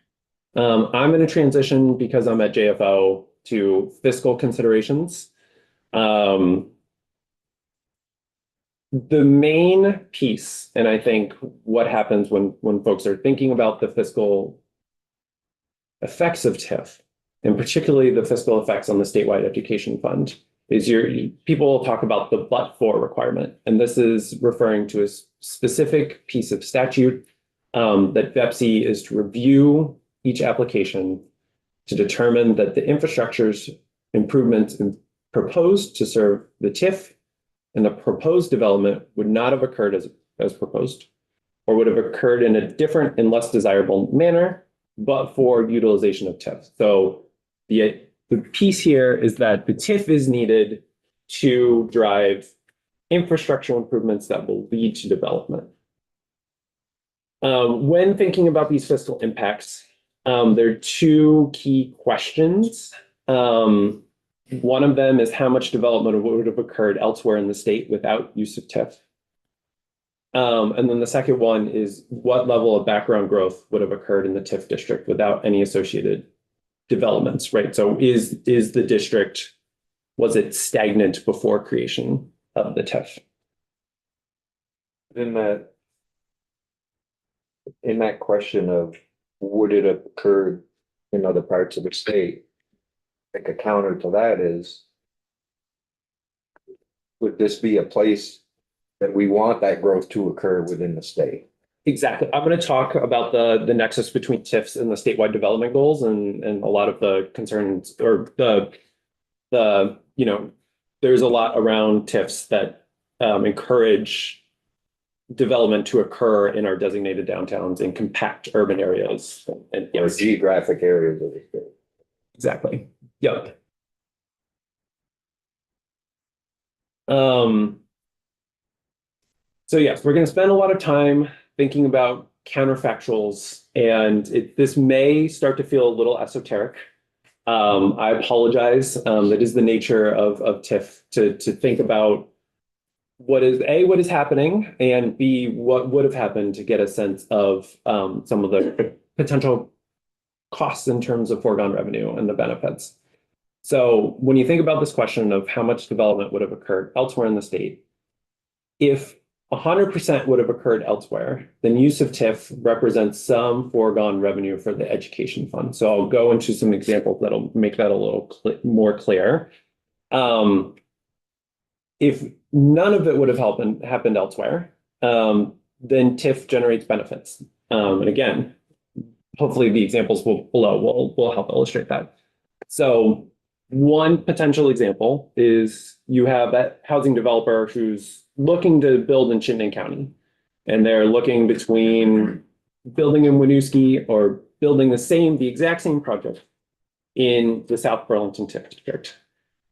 Speaker 14: I'm going to transition because I'm at JFO to fiscal considerations. The main piece, and I think what happens when folks are thinking about the fiscal effects of TIF, and particularly the fiscal effects on the statewide education fund, is people will talk about the but-for requirement. And this is referring to a specific piece of statute that VEPC is to review each application to determine that the infrastructure's improvements proposed to serve the TIF and the proposed development would not have occurred as proposed, or would have occurred in a different and less desirable manner, but for utilization of TIF. So the piece here is that the TIF is needed to drive infrastructure improvements that will lead to development. When thinking about these fiscal impacts, there are two key questions. One of them is how much development would have occurred elsewhere in the state without use of TIF. And then the second one is what level of background growth would have occurred in the TIF district without any associated developments, right? So is the district, was it stagnant before creation of the TIF?
Speaker 2: In that question of would it have occurred in other parts of the state, I think a counter to that is, would this be a place that we want that growth to occur within the state?
Speaker 14: Exactly. I'm going to talk about the nexus between TIFs and the statewide development goals and a lot of the concerns or there's a lot around TIFs that encourage development to occur in our designated downtowns in compact urban areas and
Speaker 2: Or geographic areas of the state.
Speaker 14: Exactly. Yep. So yes, we're going to spend a lot of time thinking about counterfactuals, and this may start to feel a little esoteric. I apologize. That is the nature of TIF to think about what is happening, and B, what would have happened to get a sense of some of the potential costs in terms of foregone revenue and the benefits. So when you think about this question of how much development would have occurred elsewhere in the state, if 100% would have occurred elsewhere, then use of TIF represents some foregone revenue for the education fund. So I'll go into some examples that'll make that a little more clear. If none of it would have happened elsewhere, then TIF generates benefits. And again, hopefully the examples below will help illustrate that. So one potential example is you have that housing developer who's looking to build in Chittenden County, and they're looking between building in Winooski or building the exact same project in the South Burlington TIF district.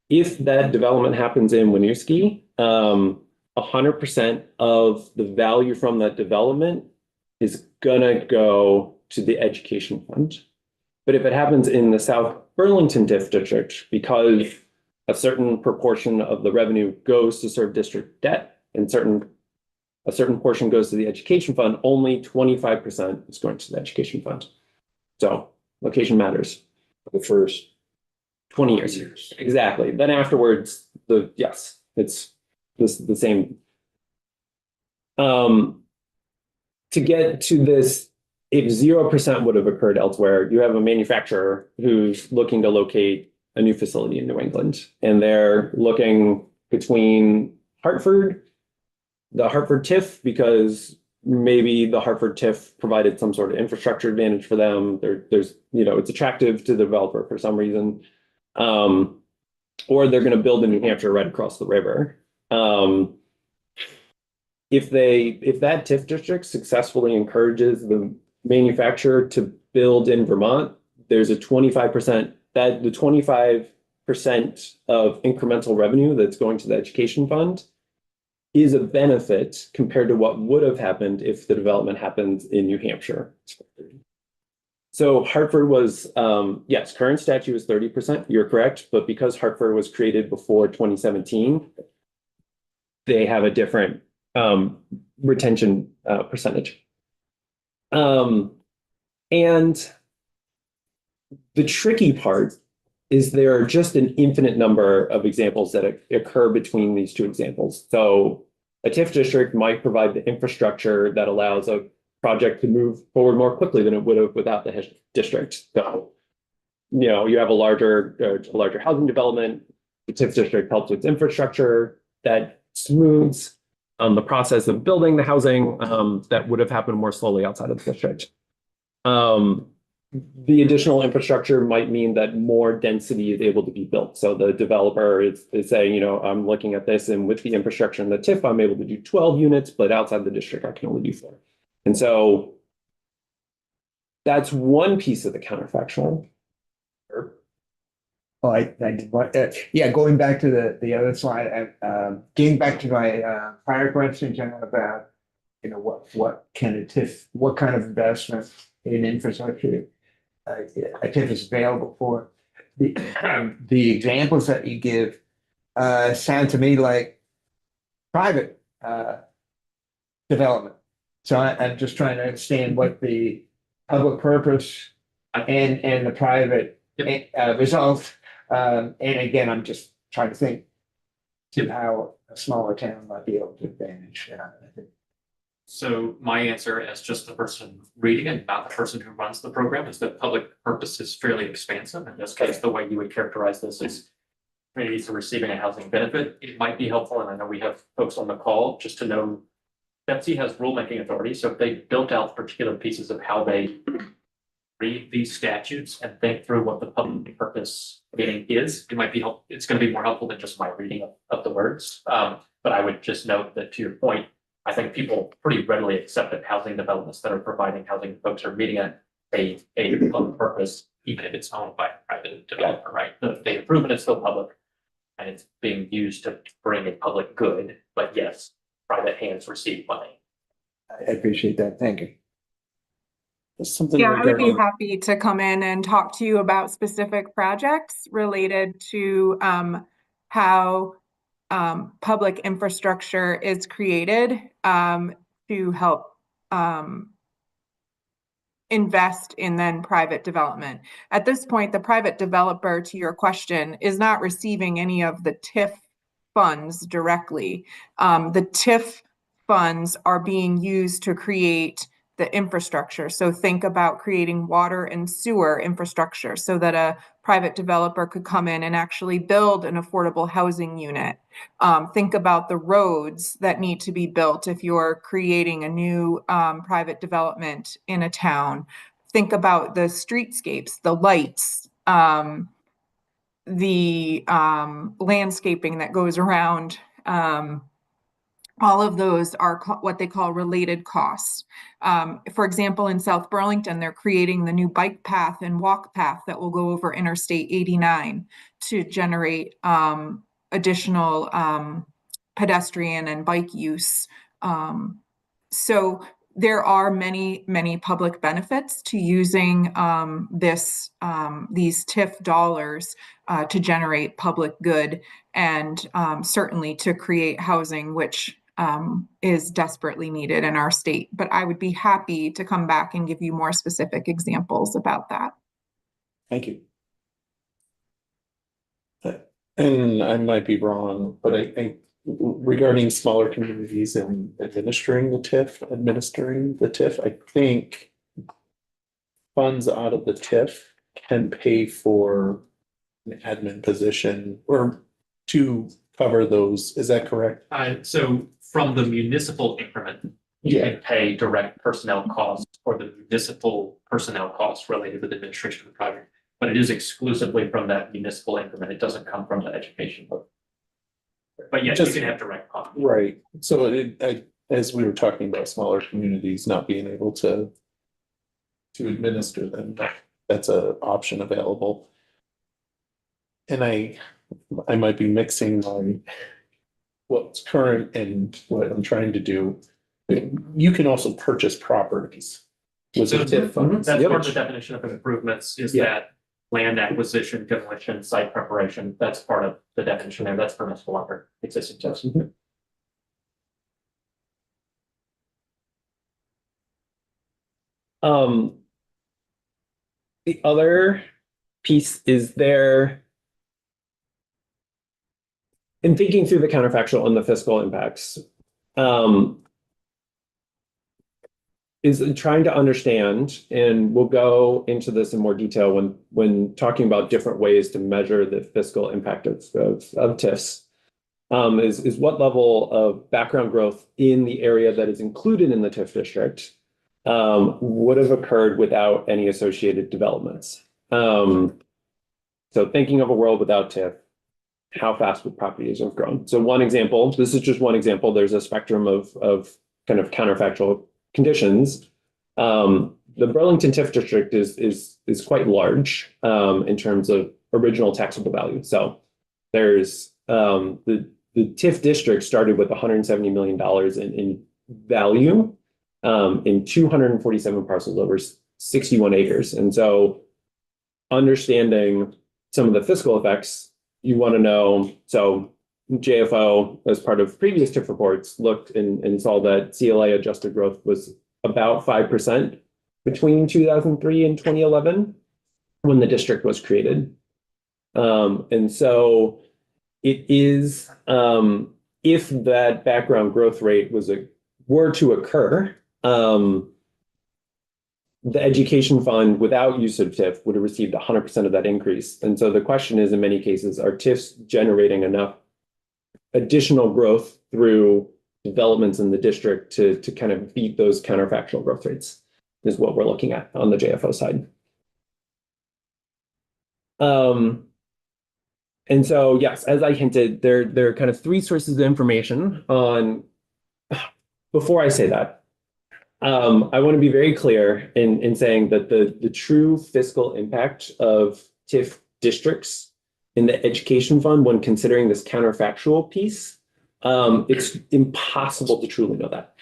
Speaker 14: If that development happens in Winooski, 100% of the value from that development is gonna go to the education fund. But if it happens in the South Burlington TIF district, because a certain proportion of the revenue goes to serve district debt and a certain portion goes to the education fund, only 25% is going to the education fund. So location matters for the first 20 years. Exactly. Then afterwards, it's the same. To get to this, if 0% would have occurred elsewhere, you have a manufacturer who's looking to locate a new facility in New England, and they're looking between Hartford, the Hartford TIF, because maybe the Hartford TIF provided some sort of infrastructure advantage for them. There's, it's attractive to the developer for some reason. Or they're going to build in New Hampshire right across the river. If that TIF district successfully encourages the manufacturer to build in Vermont, there's a 25% the 25% of incremental revenue that's going to the education fund is a benefit compared to what would have happened if the development happens in New Hampshire. So Hartford was, yes, current statute is 30%, you're correct, but because Hartford was created before 2017, they have a different retention percentage. And the tricky part is there are just an infinite number of examples that occur between these two examples. So a TIF district might provide the infrastructure that allows a project to move forward more quickly than it would have without the district. So, you have a larger housing development. The TIF district helps with infrastructure that smooths the process of building the housing that would have happened more slowly outside of the district. The additional infrastructure might mean that more density is able to be built. So the developer is saying, I'm looking at this, and with the infrastructure and the TIF, I'm able to do 12 units, but outside the district, I can only do 4. And so that's one piece of the counterfactual.
Speaker 4: Oh, I did want, going back to the other slide, getting back to my prior question, John, about, what can a TIF, what kind of investment in infrastructure a TIF is available for. The examples that you give sound to me like private development. So I'm just trying to understand what the public purpose and the private result. And again, I'm just trying to think to how a smaller town might be able to advantage.
Speaker 15: So my answer as just the person reading it, not the person who runs the program, is that public purpose is fairly expansive. In this case, the way you would characterize this is communities are receiving a housing benefit. It might be helpful, and I know we have folks on the call, just to know Betsy has rulemaking authority. So if they built out particular pieces of how they read these statutes and think through what the public purpose meaning is, it might be helpful. It's going to be more helpful than just my reading of the words. But I would just note that, to your point, I think people pretty readily accept that housing developments that are providing housing to folks are meeting a public purpose, even if it's owned by a private developer, right? The improvement is still public and it's being used to bring a public good, but yes, private hands receive money.
Speaker 4: I appreciate that. Thank you.
Speaker 16: Yeah, I would be happy to come in and talk to you about specific projects related to how public infrastructure is created to help invest in then private development. At this point, the private developer, to your question, is not receiving any of the TIF funds directly. The TIF funds are being used to create the infrastructure. So think about creating water and sewer infrastructure so that a private developer could come in and actually build an affordable housing unit. Think about the roads that need to be built if you're creating a new private development in a town. Think about the streetscapes, the lights, the landscaping that goes around. All of those are what they call related costs. For example, in South Burlington, they're creating the new bike path and walk path that will go over Interstate 89 to generate additional pedestrian and bike use. So there are many, many public benefits to using these TIF dollars to generate public good and certainly to create housing, which is desperately needed in our state. But I would be happy to come back and give you more specific examples about that.
Speaker 11: Thank you. And I might be wrong, but I regarding smaller communities and administering the TIF, I think funds out of the TIF can pay for an admin position or to cover those. Is that correct?
Speaker 15: So from the municipal increment, you can pay direct personnel costs or the municipal personnel costs related to the administration of the project. But it is exclusively from that municipal increment. It doesn't come from the education book. But yes, you can have direct costs.
Speaker 11: Right. So as we were talking about smaller communities not being able to administer them, that's an option available. And I might be mixing what's current and what I'm trying to do. You can also purchase properties with the TIF funds.
Speaker 15: That's part of the definition of improvements is that land acquisition, demolition, site preparation. That's part of the definition there. That's permissible under existing TIFs.
Speaker 14: The other piece is there. In thinking through the counterfactual and the fiscal impacts, is trying to understand, and we'll go into this in more detail when talking about different ways to measure the fiscal impact of TIFs, is what level of background growth in the area that is included in the TIF district would have occurred without any associated developments. So thinking of a world without TIF, how fast would properties have grown? So one example, this is just one example, there's a spectrum of kind of counterfactual conditions. The Burlington TIF district is quite large in terms of original taxable value. So there's the TIF district started with $170 million in value in 247 parcels over 61 acres. And so understanding some of the fiscal effects, you want to know, so JFO, as part of previous TIF reports, looked and saw that CLA adjusted growth was about 5% between 2003 and 2011 when the district was created. And so it is, if that background growth rate were to occur, the education fund without use of TIF would have received 100% of that increase. And so the question is, in many cases, are TIFs generating enough additional growth through developments in the district to kind of beat those counterfactual growth rates, is what we're looking at on the JFO side. And so, yes, as I hinted, there are kind of three sources of information on. Before I say that, I want to be very clear in saying that the true fiscal impact of TIF districts in the education fund, when considering this counterfactual piece, it's impossible to truly know that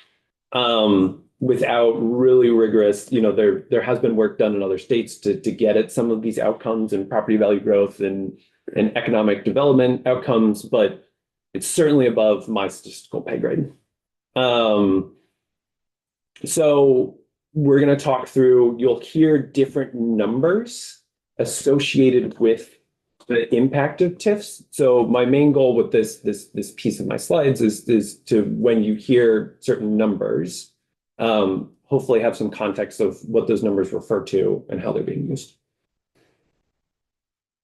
Speaker 14: without really rigorous, there has been work done in other states to get at some of these outcomes and property value growth and economic development outcomes, but it's certainly above my statistical pay grade. So we're going to talk through, you'll hear different numbers associated with the impact of TIFs. So my main goal with this piece of my slides is to, when you hear certain numbers, hopefully have some context of what those numbers refer to and how they're being used.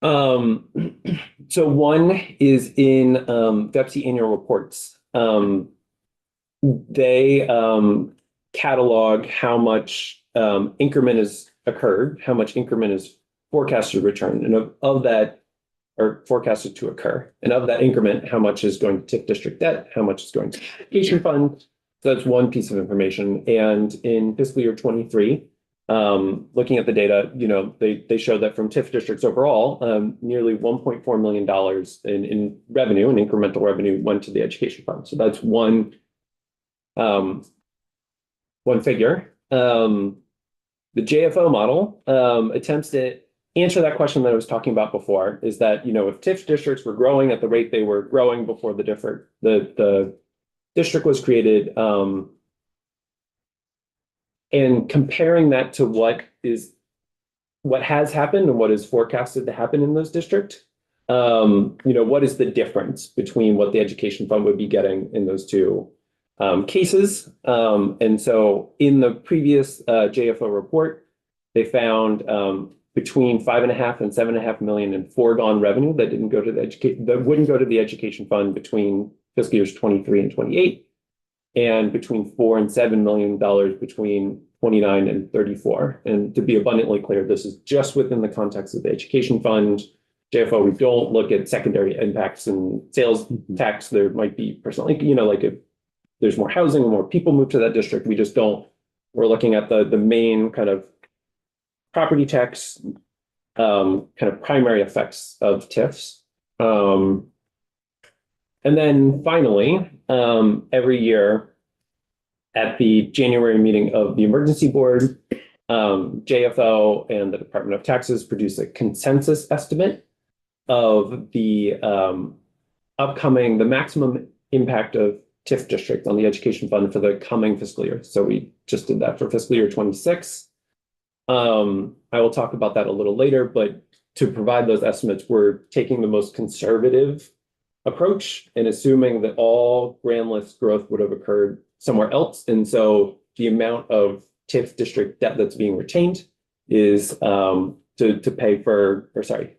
Speaker 14: So one is in VEPC annual reports. They catalog how much increment has occurred, how much increment is forecasted to return, and of that, or forecasted to occur. And of that increment, how much is going to TIF district debt, how much is going to the education fund. So that's one piece of information. And in fiscal year 23, looking at the data, they show that from TIF districts overall, nearly $1.4 million in revenue and incremental revenue went to the education fund. So that's one one figure. The JFO model attempts to answer that question that I was talking about before, is that, if TIF districts were growing at the rate they were growing before the district was created, and comparing that to what has happened and what is forecasted to happen in those districts, what is the difference between what the education fund would be getting in those two cases? And so in the previous JFO report, they found between 5.5 and 7.5 million in foregone revenue that wouldn't go to the education fund between fiscal years 23 and 28, and between $4 and $7 million between 29 and 34. And to be abundantly clear, this is just within the context of the education fund. JFO, we don't look at secondary impacts and sales tax. There might be personally, like if there's more housing and more people move to that district, we just don't. We're looking at the main kind of property tax kind of primary effects of TIFs. And then finally, every year at the January meeting of the emergency board, JFO and the Department of Taxes produce a consensus estimate of the maximum impact of TIF district on the education fund for the coming fiscal year. So we just did that for fiscal year 26. I will talk about that a little later, but to provide those estimates, we're taking the most conservative approach and assuming that all grand list growth would have occurred somewhere else. And so the amount of TIF district debt that's being retained is the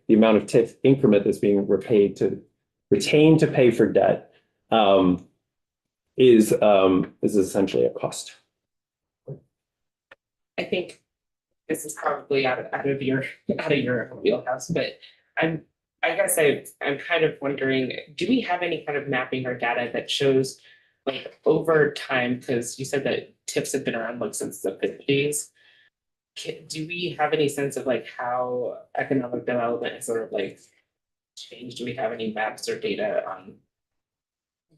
Speaker 14: amount of TIF increment that's being retained to pay for debt is essentially a cost.
Speaker 5: I think this is probably out of your wheelhouse, but I'm kind of wondering, do we have any kind of mapping or data that shows like over time, because you said that TIFs have been around like since the 50s. Do we have any sense of like how economic development has sort of like changed? Do we have any maps or data on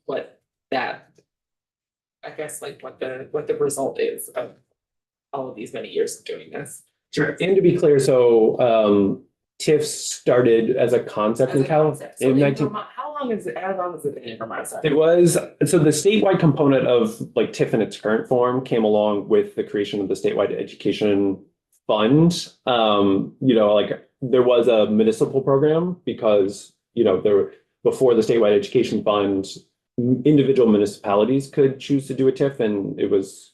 Speaker 5: what that, I guess, like what the result is of all of these many years of doing this?
Speaker 14: Sure. And to be clear, so TIFs started as a concept in California in 19.
Speaker 5: How long has it been in Vermont?
Speaker 14: It was, so the statewide component of like TIF in its current form came along with the creation of the statewide education fund. Like there was a municipal program because, before the statewide education fund, individual municipalities could choose to do a TIF, and it was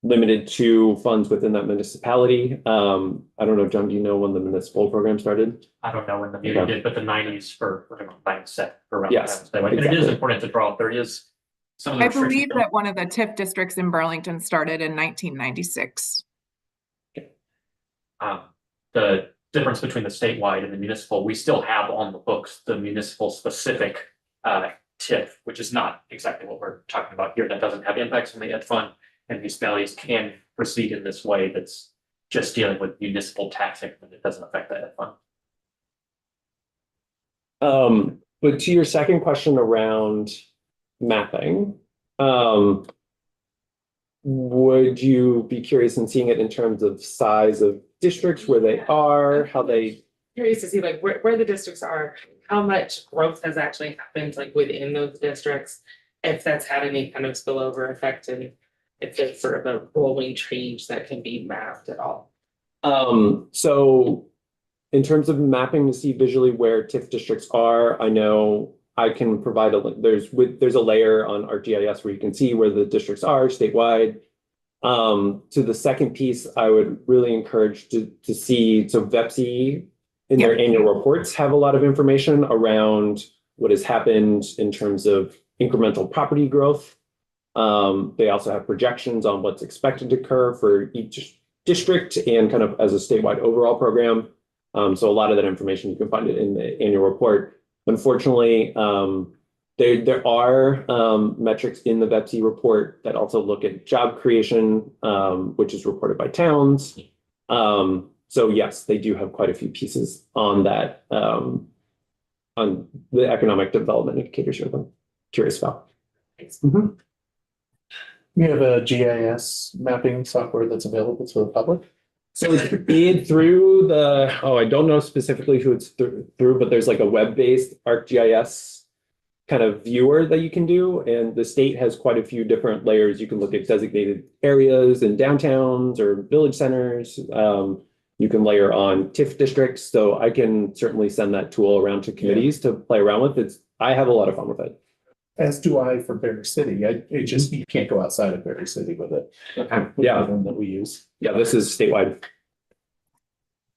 Speaker 14: limited to funds within that municipality. I don't know, John, do you know when the municipal program started?
Speaker 15: I don't know when the meeting did, but the 90s for mindset around
Speaker 14: Yes,
Speaker 15: that. And it is important to draw. There is some of the
Speaker 16: I
Speaker 15: restrictions.
Speaker 16: believe that one of the TIF districts in Burlington started in 1996.
Speaker 15: The difference between the statewide and the municipal, we still have on the books the municipal specific TIF, which is not exactly what we're talking about here. That doesn't have impacts on the ed fund, and municipalities can proceed in this way that's just dealing with municipal taxing, but it doesn't affect the ed fund.
Speaker 14: But to your second question around mapping, would you be curious in seeing it in terms of size of districts, where they are, how they?
Speaker 5: Curious to see like where the districts are, how much growth has actually happened like within those districts, if that's had any kind of spillover effect, and if it's sort of a rolling change that can be mapped at all.
Speaker 14: So in terms of mapping to see visually where TIF districts are, I know I can provide there's a layer on ArcGIS where you can see where the districts are statewide. To the second piece, I would really encourage to see, so VEPSI in their annual reports have a lot of information around what has happened in terms of incremental property growth. They also have projections on what's expected to occur for each district and kind of as a statewide overall program. So a lot of that information, you can find it in the annual report. Unfortunately, there are metrics in the VEPSI report that also look at job creation, which is reported by towns. So yes, they do have quite a few pieces on that, on the economic development indicators you're curious about.
Speaker 11: We have a GIS mapping software that's available to the public.
Speaker 14: So it's feed through I don't know specifically who it's through, but there's like a web-based ArcGIS kind of viewer that you can do. And the state has quite a few different layers. You can look at designated areas and downtowns or village centers. You can layer on TIF districts. So I can certainly send that tool around to committees to play around with. I have a lot of fun with it.
Speaker 11: As do I for Berry City. It just, you can't go outside of Berry City with it.
Speaker 14: Yeah.
Speaker 11: The one that we use.
Speaker 14: Yeah, this is statewide.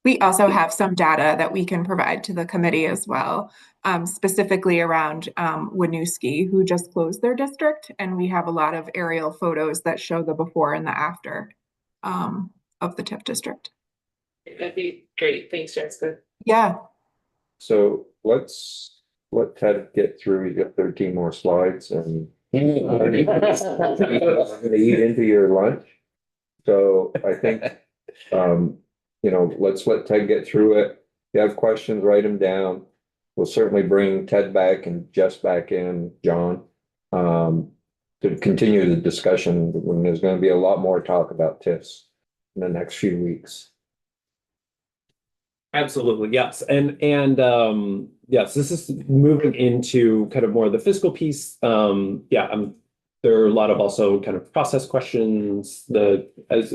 Speaker 16: We also have some data that we can provide to the committee as well, specifically around Winooski, who just closed their district. And we have a lot of aerial photos that show the before and the after of the TIF district.
Speaker 5: That'd be great. Thanks, Jessica.
Speaker 16: Yeah.
Speaker 2: So let's let Ted get through. You got 13 more slides and I'm gonna eat into your lunch. So I think, let's let Ted get through it. If you have questions, write them down. We'll certainly bring Ted back and Jess back in, John, to continue the discussion when there's going to be a lot more talk about TIFs in the next few weeks.
Speaker 14: Absolutely, yes. And yes, this is moving into kind of more of the fiscal piece. There are a lot of also kind of process questions, as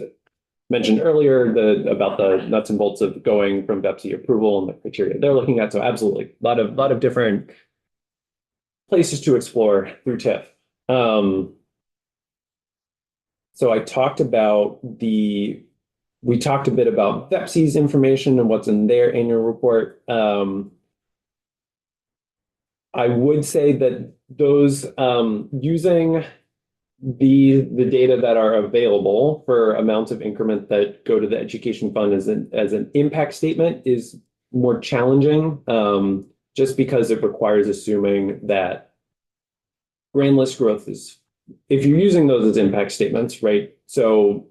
Speaker 14: mentioned earlier, about the nuts and bolts of going from BEPC approval and the criteria they're looking at. So absolutely, a lot of different places to explore through TIF. So we talked a bit about BEPC's information and what's in their annual report. I would say that those using the data that are available for amounts of increment that go to the education fund as an impact statement is more challenging, just because it requires assuming that grand list growth is, if you're using those as impact statements, right? So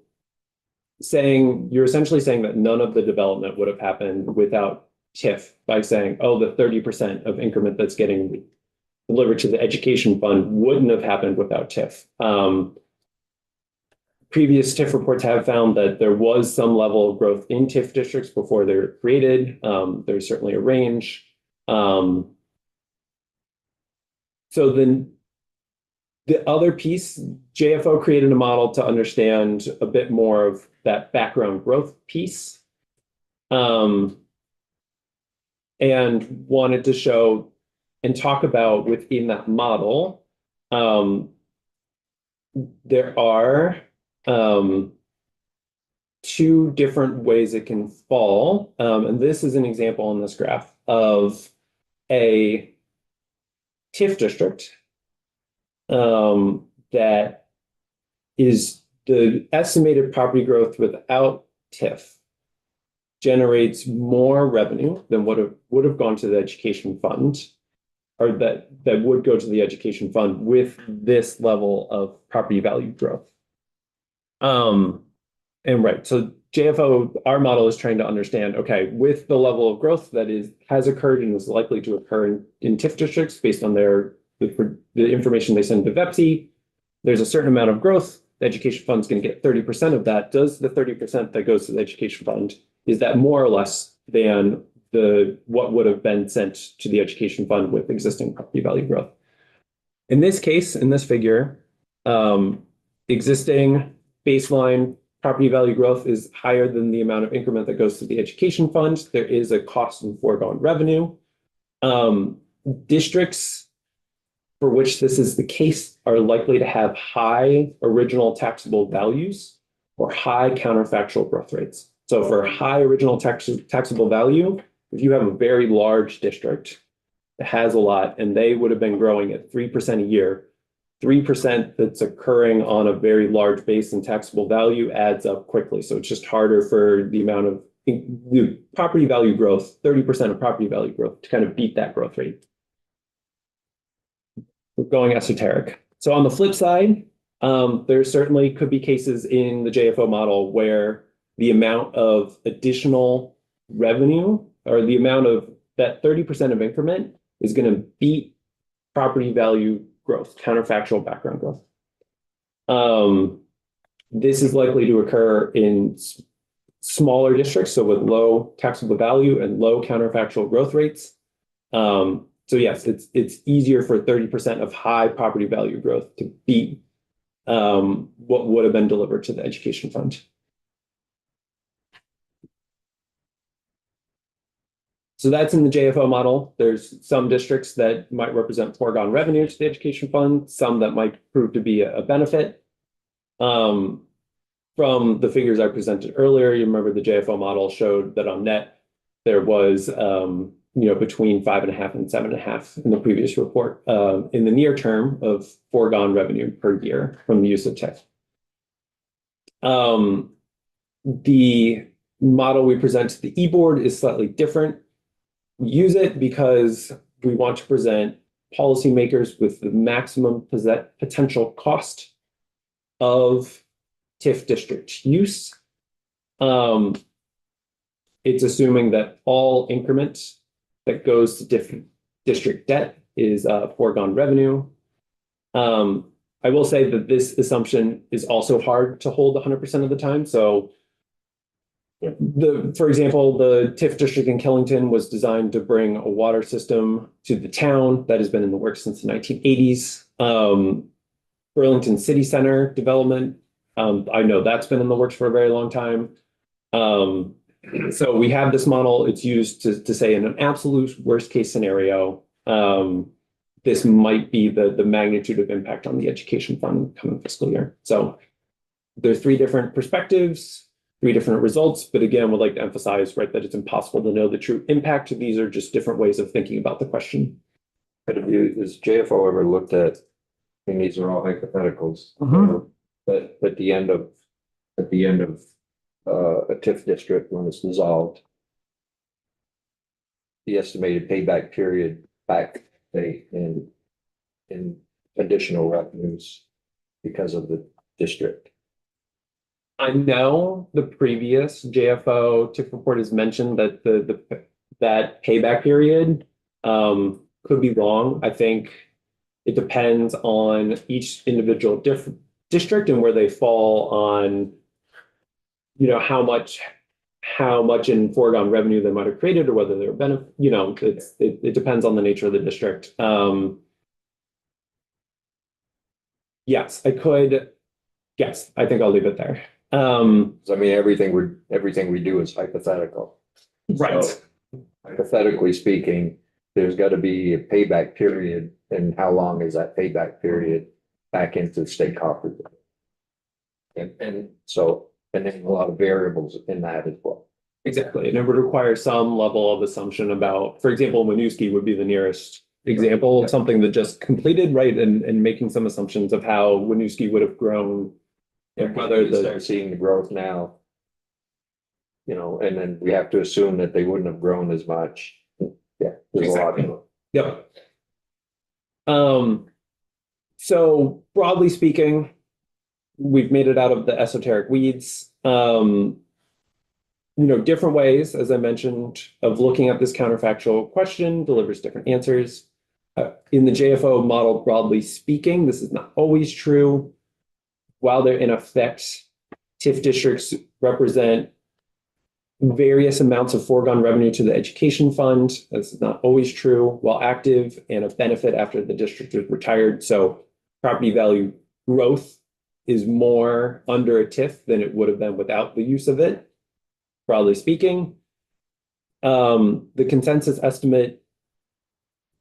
Speaker 14: you're essentially saying that none of the development would have happened without TIF by saying, oh, the 30% of increment that's getting delivered to the education fund wouldn't have happened without TIF. Previous TIF reports have found that there was some level of growth in TIF districts before they were created. There's certainly a range. So then the other piece, JFO created a model to understand a bit more of that background growth piece, and wanted to show and talk about within that model, there are two different ways it can fall. And this is an example on this graph of a TIF district that is the estimated property growth without TIF generates more revenue than what would have gone to the education fund, or that would go to the education fund with this level of property value growth. So JFO, our model is trying to understand, okay, with the level of growth that has occurred and is likely to occur in TIF districts based on the information they send to VEPC, there's a certain amount of growth. The education fund is going to get 30% of that. Does the 30% that goes to the education fund, is that more or less than what would have been sent to the education fund with existing property value growth? In this case, in this figure, existing baseline property value growth is higher than the amount of increment that goes to the education fund. There is a cost and foregone revenue. Districts for which this is the case are likely to have high original taxable values or high counterfactual growth rates. So for high original taxable value, if you have a very large district that has a lot and they would have been growing at 3% a year, 3% that's occurring on a very large base in taxable value adds up quickly. So it's just harder for the amount of the property value growth, 30% of property value growth, to kind of beat that growth rate. We're going esoteric. So on the flip side, there certainly could be cases in the JFO model where the amount of additional revenue, or the amount of that 30% of increment, is going to beat property value growth, counterfactual background growth. This is likely to occur in smaller districts, so with low taxable value and low counterfactual growth rates. So yes, it's easier for 30% of high property value growth to beat what would have been delivered to the education fund. So that's in the JFO model. There's some districts that might represent foregone revenue to the education fund, some that might prove to be a benefit. From the figures I presented earlier, you remember the JFO model showed that on net, there was between 5.5 and 7.5 in the previous report in the near term of foregone revenue per year from the use of tech. The model we present to the e-board is slightly different. We use it because we want to present policymakers with the maximum potential cost of TIF district use. It's assuming that all increment that goes to different district debt is foregone revenue. I will say that this assumption is also hard to hold 100% of the time. So for example, the TIF district in Killington was designed to bring a water system to the town that has been in the works since the 1980s. Burlington City Center development, I know that's been in the works for a very long time. So we have this model. It's used to say in an absolute worst case scenario, this might be the magnitude of impact on the education fund coming fiscal year. So there's 3 different perspectives, 3 different results, but again, would like to emphasize, right, that it's impossible to know the true impact. These are just different ways of thinking about the question.
Speaker 2: But has JFO ever looked at, I mean, these are all hypotheticals, but at the end of a TIF district, when it's dissolved, the estimated payback period back in additional revenues because of the district?
Speaker 14: I know the previous JFO TIF report has mentioned that that payback period could be long. I think it depends on each individual district and where they fall on, how much in foregone revenue they might have created or whether they're benefit. It depends on the nature of the district. Yes, I could. Yes, I think I'll leave it there.
Speaker 2: I mean, everything we do is hypothetical.
Speaker 14: Right.
Speaker 2: So, hypothetically speaking, there's got to be a payback period, and how long is that payback period back into state coffers? And then a lot of variables in that as well.
Speaker 14: Exactly, and it would require some level of assumption about, for example, Winooski would be the nearest example of something that just completed, right, and making some assumptions of how Winooski would have grown.
Speaker 2: And whether you start seeing the growth now, and then we have to assume that they wouldn't have grown as much. Yeah, there's
Speaker 14: Exactly.
Speaker 2: a lot.
Speaker 14: Yep. So broadly speaking, we've made it out of the esoteric weeds. Different ways, as I mentioned, of looking at this counterfactual question delivers different answers. In the JFO model, broadly speaking, this is not always true. While they're in effect, TIF districts represent various amounts of foregone revenue to the education fund. That's not always true, while active and a benefit after the district is retired. So property value growth is more under a TIF than it would have been without the use of it, broadly speaking. The consensus estimate,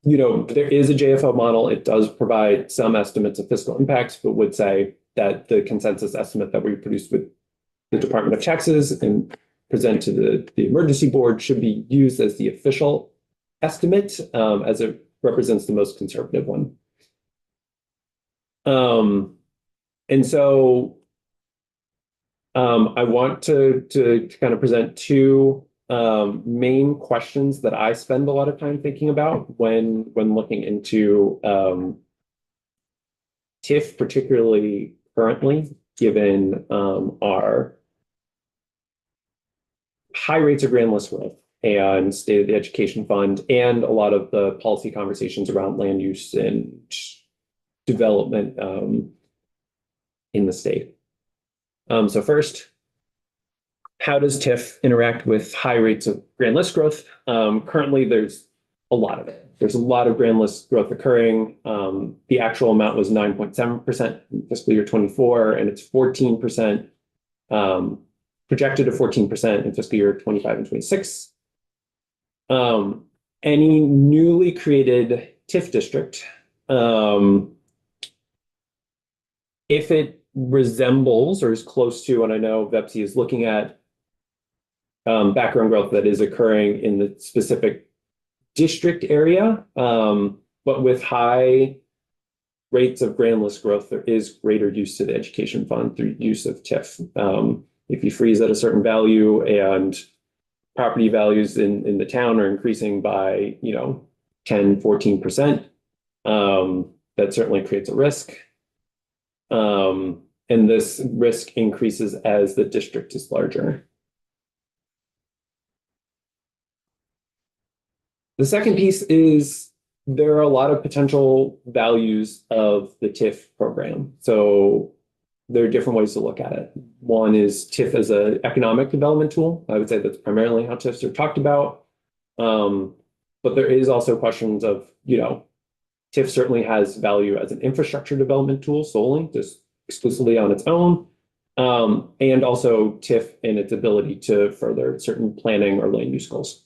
Speaker 14: there is a JFO model. It does provide some estimates of fiscal impacts, but would say that the consensus estimate that we produced with the Department of Taxes and present to the emergency board should be used as the official estimate, as it represents the most conservative one. And so I want to kind of present 2 main questions that I spend a lot of time thinking about when looking into TIF, particularly currently, given our high rates of grand list growth and state of the education fund, and a lot of the policy conversations around land use and development in the state. So first, how does TIF interact with high rates of grand list growth? Currently, there's a lot of it. There's a lot of grand list growth occurring. The actual amount was 9.7% in fiscal year 24, and it's 14%, projected to 14% in fiscal year 25 and 26. Any newly created TIF district, if it resembles or is close to, and I know VEPSI is looking at background growth that is occurring in the specific district area, but with high rates of grand list growth, there is greater use to the education fund through use of TIF. If you freeze at a certain value and property values in the town are increasing by, 10, 14%, that certainly creates a risk. And this risk increases as the district is larger. The second piece is there are a lot of potential values of the TIF program. So there are different ways to look at it. One is TIF as an economic development tool. I would say that's primarily how TIFs are talked about. But there is also questions of, TIF certainly has value as an infrastructure development tool solely, just exclusively on its own. And also TIF and its ability to further certain planning or land use goals.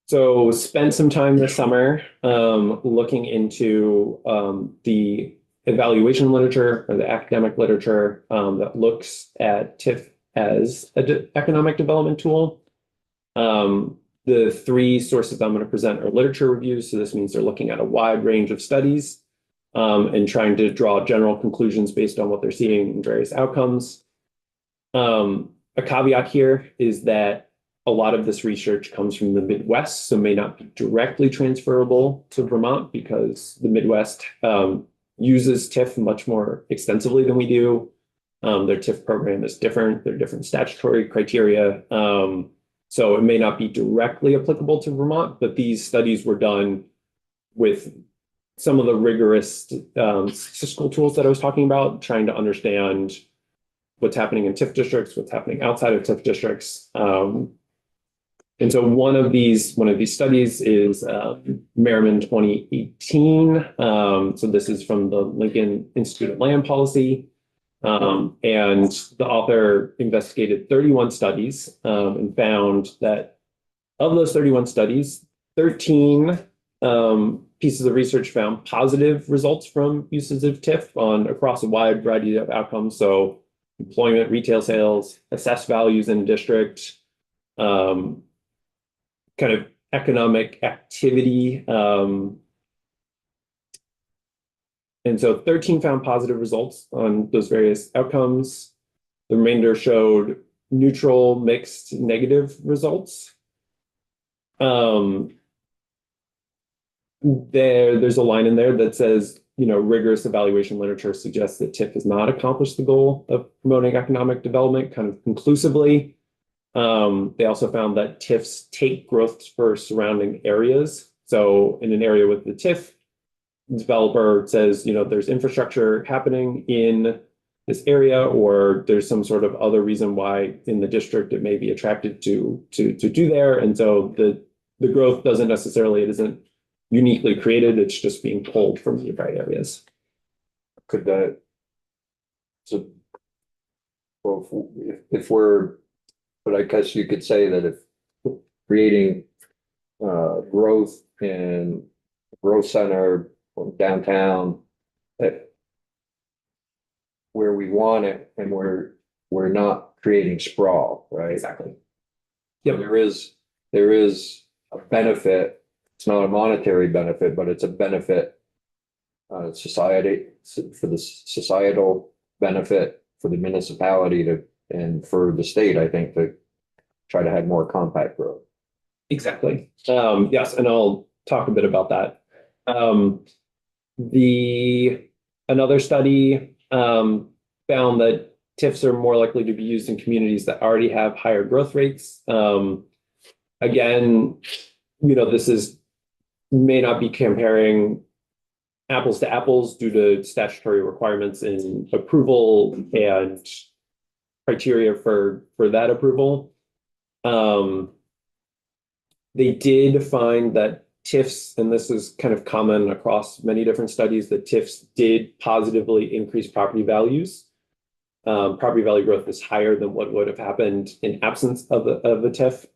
Speaker 14: So spent some time this summer looking into the evaluation literature or the academic literature that looks at TIF as an economic development tool. The three sources I'm going to present are literature reviews. So this means they're looking at a wide range of studies and trying to draw general conclusions based on what they're seeing in various outcomes. A caveat here is that a lot of this research comes from the Midwest, so may not be directly transferable to Vermont because the Midwest uses TIF much more extensively than we do. Their TIF program is different. There are different statutory criteria. So it may not be directly applicable to Vermont, but these studies were done with some of the rigorous statistical tools that I was talking about, trying to understand what's happening in TIF districts, what's happening outside of TIF districts. And so one of these studies is Merriman 2018. So this is from the Lincoln Institute of Land Policy. And the author investigated 31 studies and found that of those 31 studies, 13 pieces of research found positive results from uses of TIF across a wide variety of outcomes. So employment, retail sales, assessed values in district, kind of economic activity. And so 13 found positive results on those various outcomes. The remainder showed neutral, mixed, negative results. There's a line in there that says, rigorous evaluation literature suggests that TIF has not accomplished the goal of promoting economic development kind of conclusively. They also found that TIFs take growth for surrounding areas. So in an area with the TIF, developer says, there's infrastructure happening in this area, or there's some sort of other reason why in the district it may be attracted to do there. And so the growth it isn't uniquely created, it's just being pulled from nearby areas.
Speaker 2: Could that, so, well, if we're, but I guess you could say that if creating growth in growth center downtown, that where we want it, and we're not creating sprawl, right?
Speaker 14: Exactly.
Speaker 2: Yeah, there is a benefit. It's not a monetary benefit, but it's a benefit society for the societal benefit for the municipality and for the state, I think, to try to have more compact growth.
Speaker 14: Exactly. Yes, and I'll talk a bit about that. Another study found that TIFs are more likely to be used in communities that already have higher growth rates. Again, this may not be comparing apples to apples due to statutory requirements in approval and criteria for that approval. They did find that TIFs, and this is kind of common across many different studies, that TIFs did positively increase property values. Property value growth is higher than what would have happened in absence of a TIF.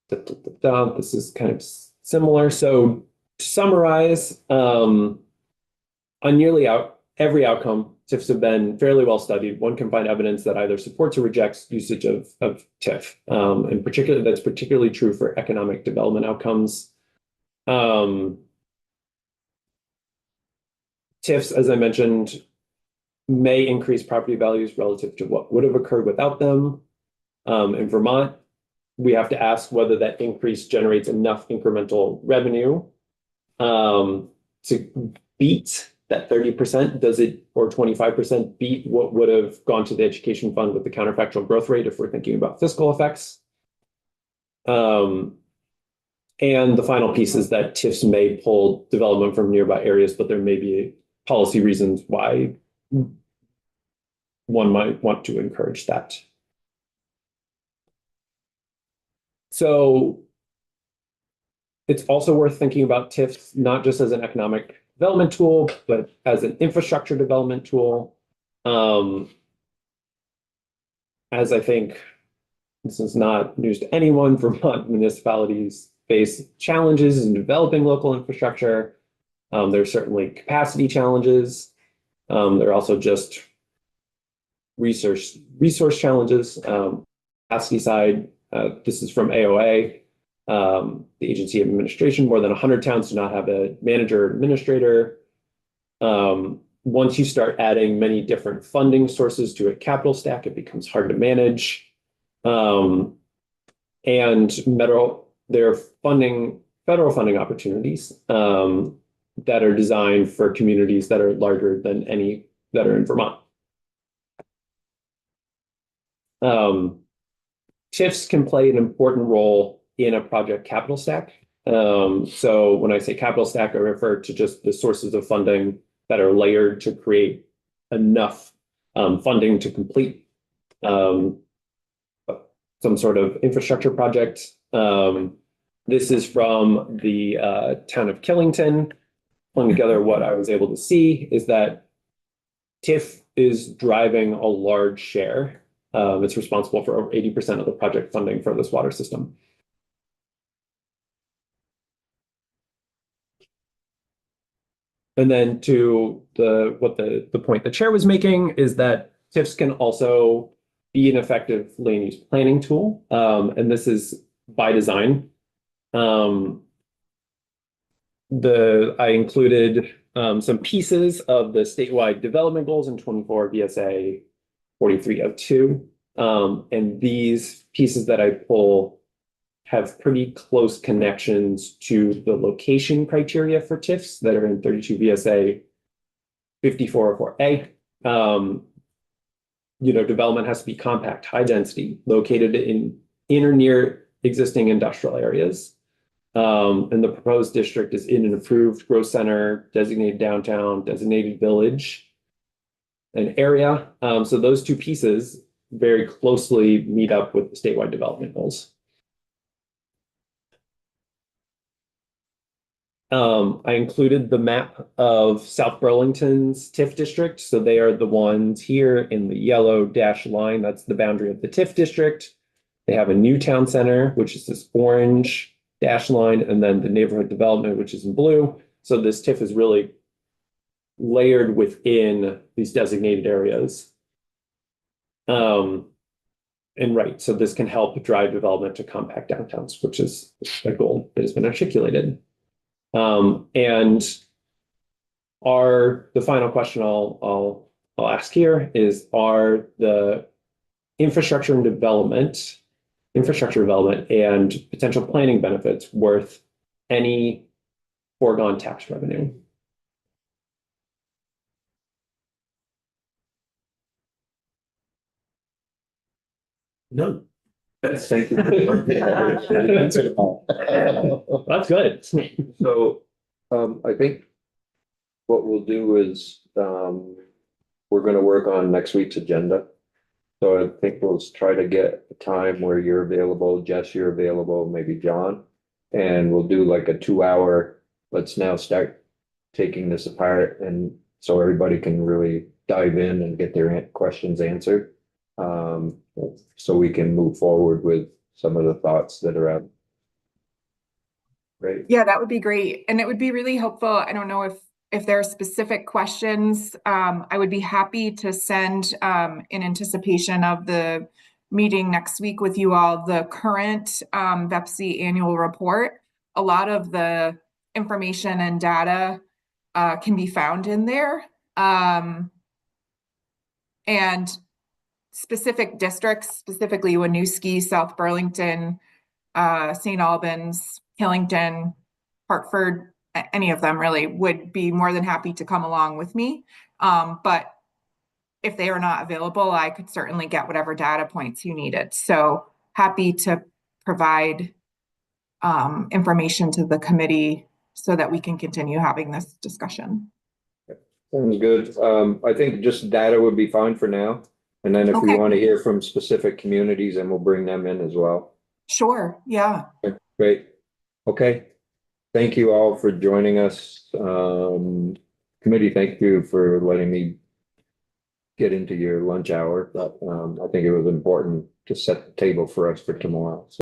Speaker 14: This is kind of similar. So to summarize, on nearly every outcome, TIFs have been fairly well studied. One can find evidence that either supports or rejects usage of TIF. And that's particularly true for economic development outcomes. TIFs, as I mentioned, may increase property values relative to what would have occurred without them. In Vermont, we have to ask whether that increase generates enough incremental revenue to beat that 30%. Does it, or 25%, beat what would have gone to the education fund with the counterfactual growth rate if we're thinking about fiscal effects? And the final piece is that TIFs may pull development from nearby areas, but there may be policy reasons why one might want to encourage that. So it's also worth thinking about TIFs not just as an economic development tool, but as an infrastructure development tool. As I think this is not news to anyone, Vermont municipalities face challenges in developing local infrastructure. There are certainly capacity challenges. There are also just resource challenges. Capacity side, this is from AOA, the agency of administration. More than 100 towns do not have a manager or administrator. Once you start adding many different funding sources to a capital stack, it becomes hard to manage. And there are federal funding opportunities that are designed for communities that are larger than any that are in Vermont. TIFs can play an important role in a project capital stack. So when I say capital stack, I refer to just the sources of funding that are layered to create enough funding to complete some sort of infrastructure project. This is from the town of Killington. Pulling together what I was able to see is that TIF is driving a large share. It's responsible for over 80% of the project funding for this water system. And then to the point the chair was making is that TIFs can also be an effective land use planning tool. And this is by design. I included some pieces of the statewide development goals in 24 VSA 4302. And these pieces that I pull have pretty close connections to the location criteria for TIFs that are in 32 VSA 5404A. Development has to be compact, high density, located in or near existing industrial areas. And the proposed district is in an approved growth center, designated downtown, designated village, an area. So those two pieces very closely meet up with the statewide development goals. I included the map of South Burlington's TIF district. So they are the ones here in the yellow dashed line. That's the boundary of the TIF district. They have a new town center, which is this orange dashed line, and then the neighborhood development, which is in blue. So this TIF is really layered within these designated areas. So this can help drive development to compact downtowns, which is a goal that has been articulated. And the final question I'll ask here is, are the infrastructure development and potential planning benefits worth any foregone tax revenue?
Speaker 3: No.
Speaker 2: Thank you.
Speaker 7: That's good.
Speaker 2: So, I think what we'll do is, we're gonna work on next week's agenda. So I think we'll try to get a time where you're available, Jess, you're available, maybe John. And we'll do like a 2 hour, let's now start taking this apart and so everybody can really dive in and get their questions answered. So we can move forward with some of the thoughts that are out. Great.
Speaker 16: Yeah, that would be great. And it would be really helpful. I don't know if there are specific questions, I would be happy to send, in anticipation of the meeting next week with you all, the current VEPSI annual report. A lot of the information and data can be found in there. And specific districts, specifically Winooski, South Burlington, St. Albans, Killington, Hartford, any of them really would be more than happy to come along with me. But if they are not available, I could certainly get whatever data points you needed. So happy to provide information to the committee so that we can continue having this discussion.
Speaker 2: Sounds good. I think just data would be fine for now. And then if we
Speaker 16: Okay.
Speaker 2: want to hear from specific communities, then we'll bring them in as well.
Speaker 16: Sure, yeah.
Speaker 2: Great. Okay. Thank you all for joining us. Committee, thank you for letting me get into your lunch hour, but I think it was important to set the table for us for tomorrow. So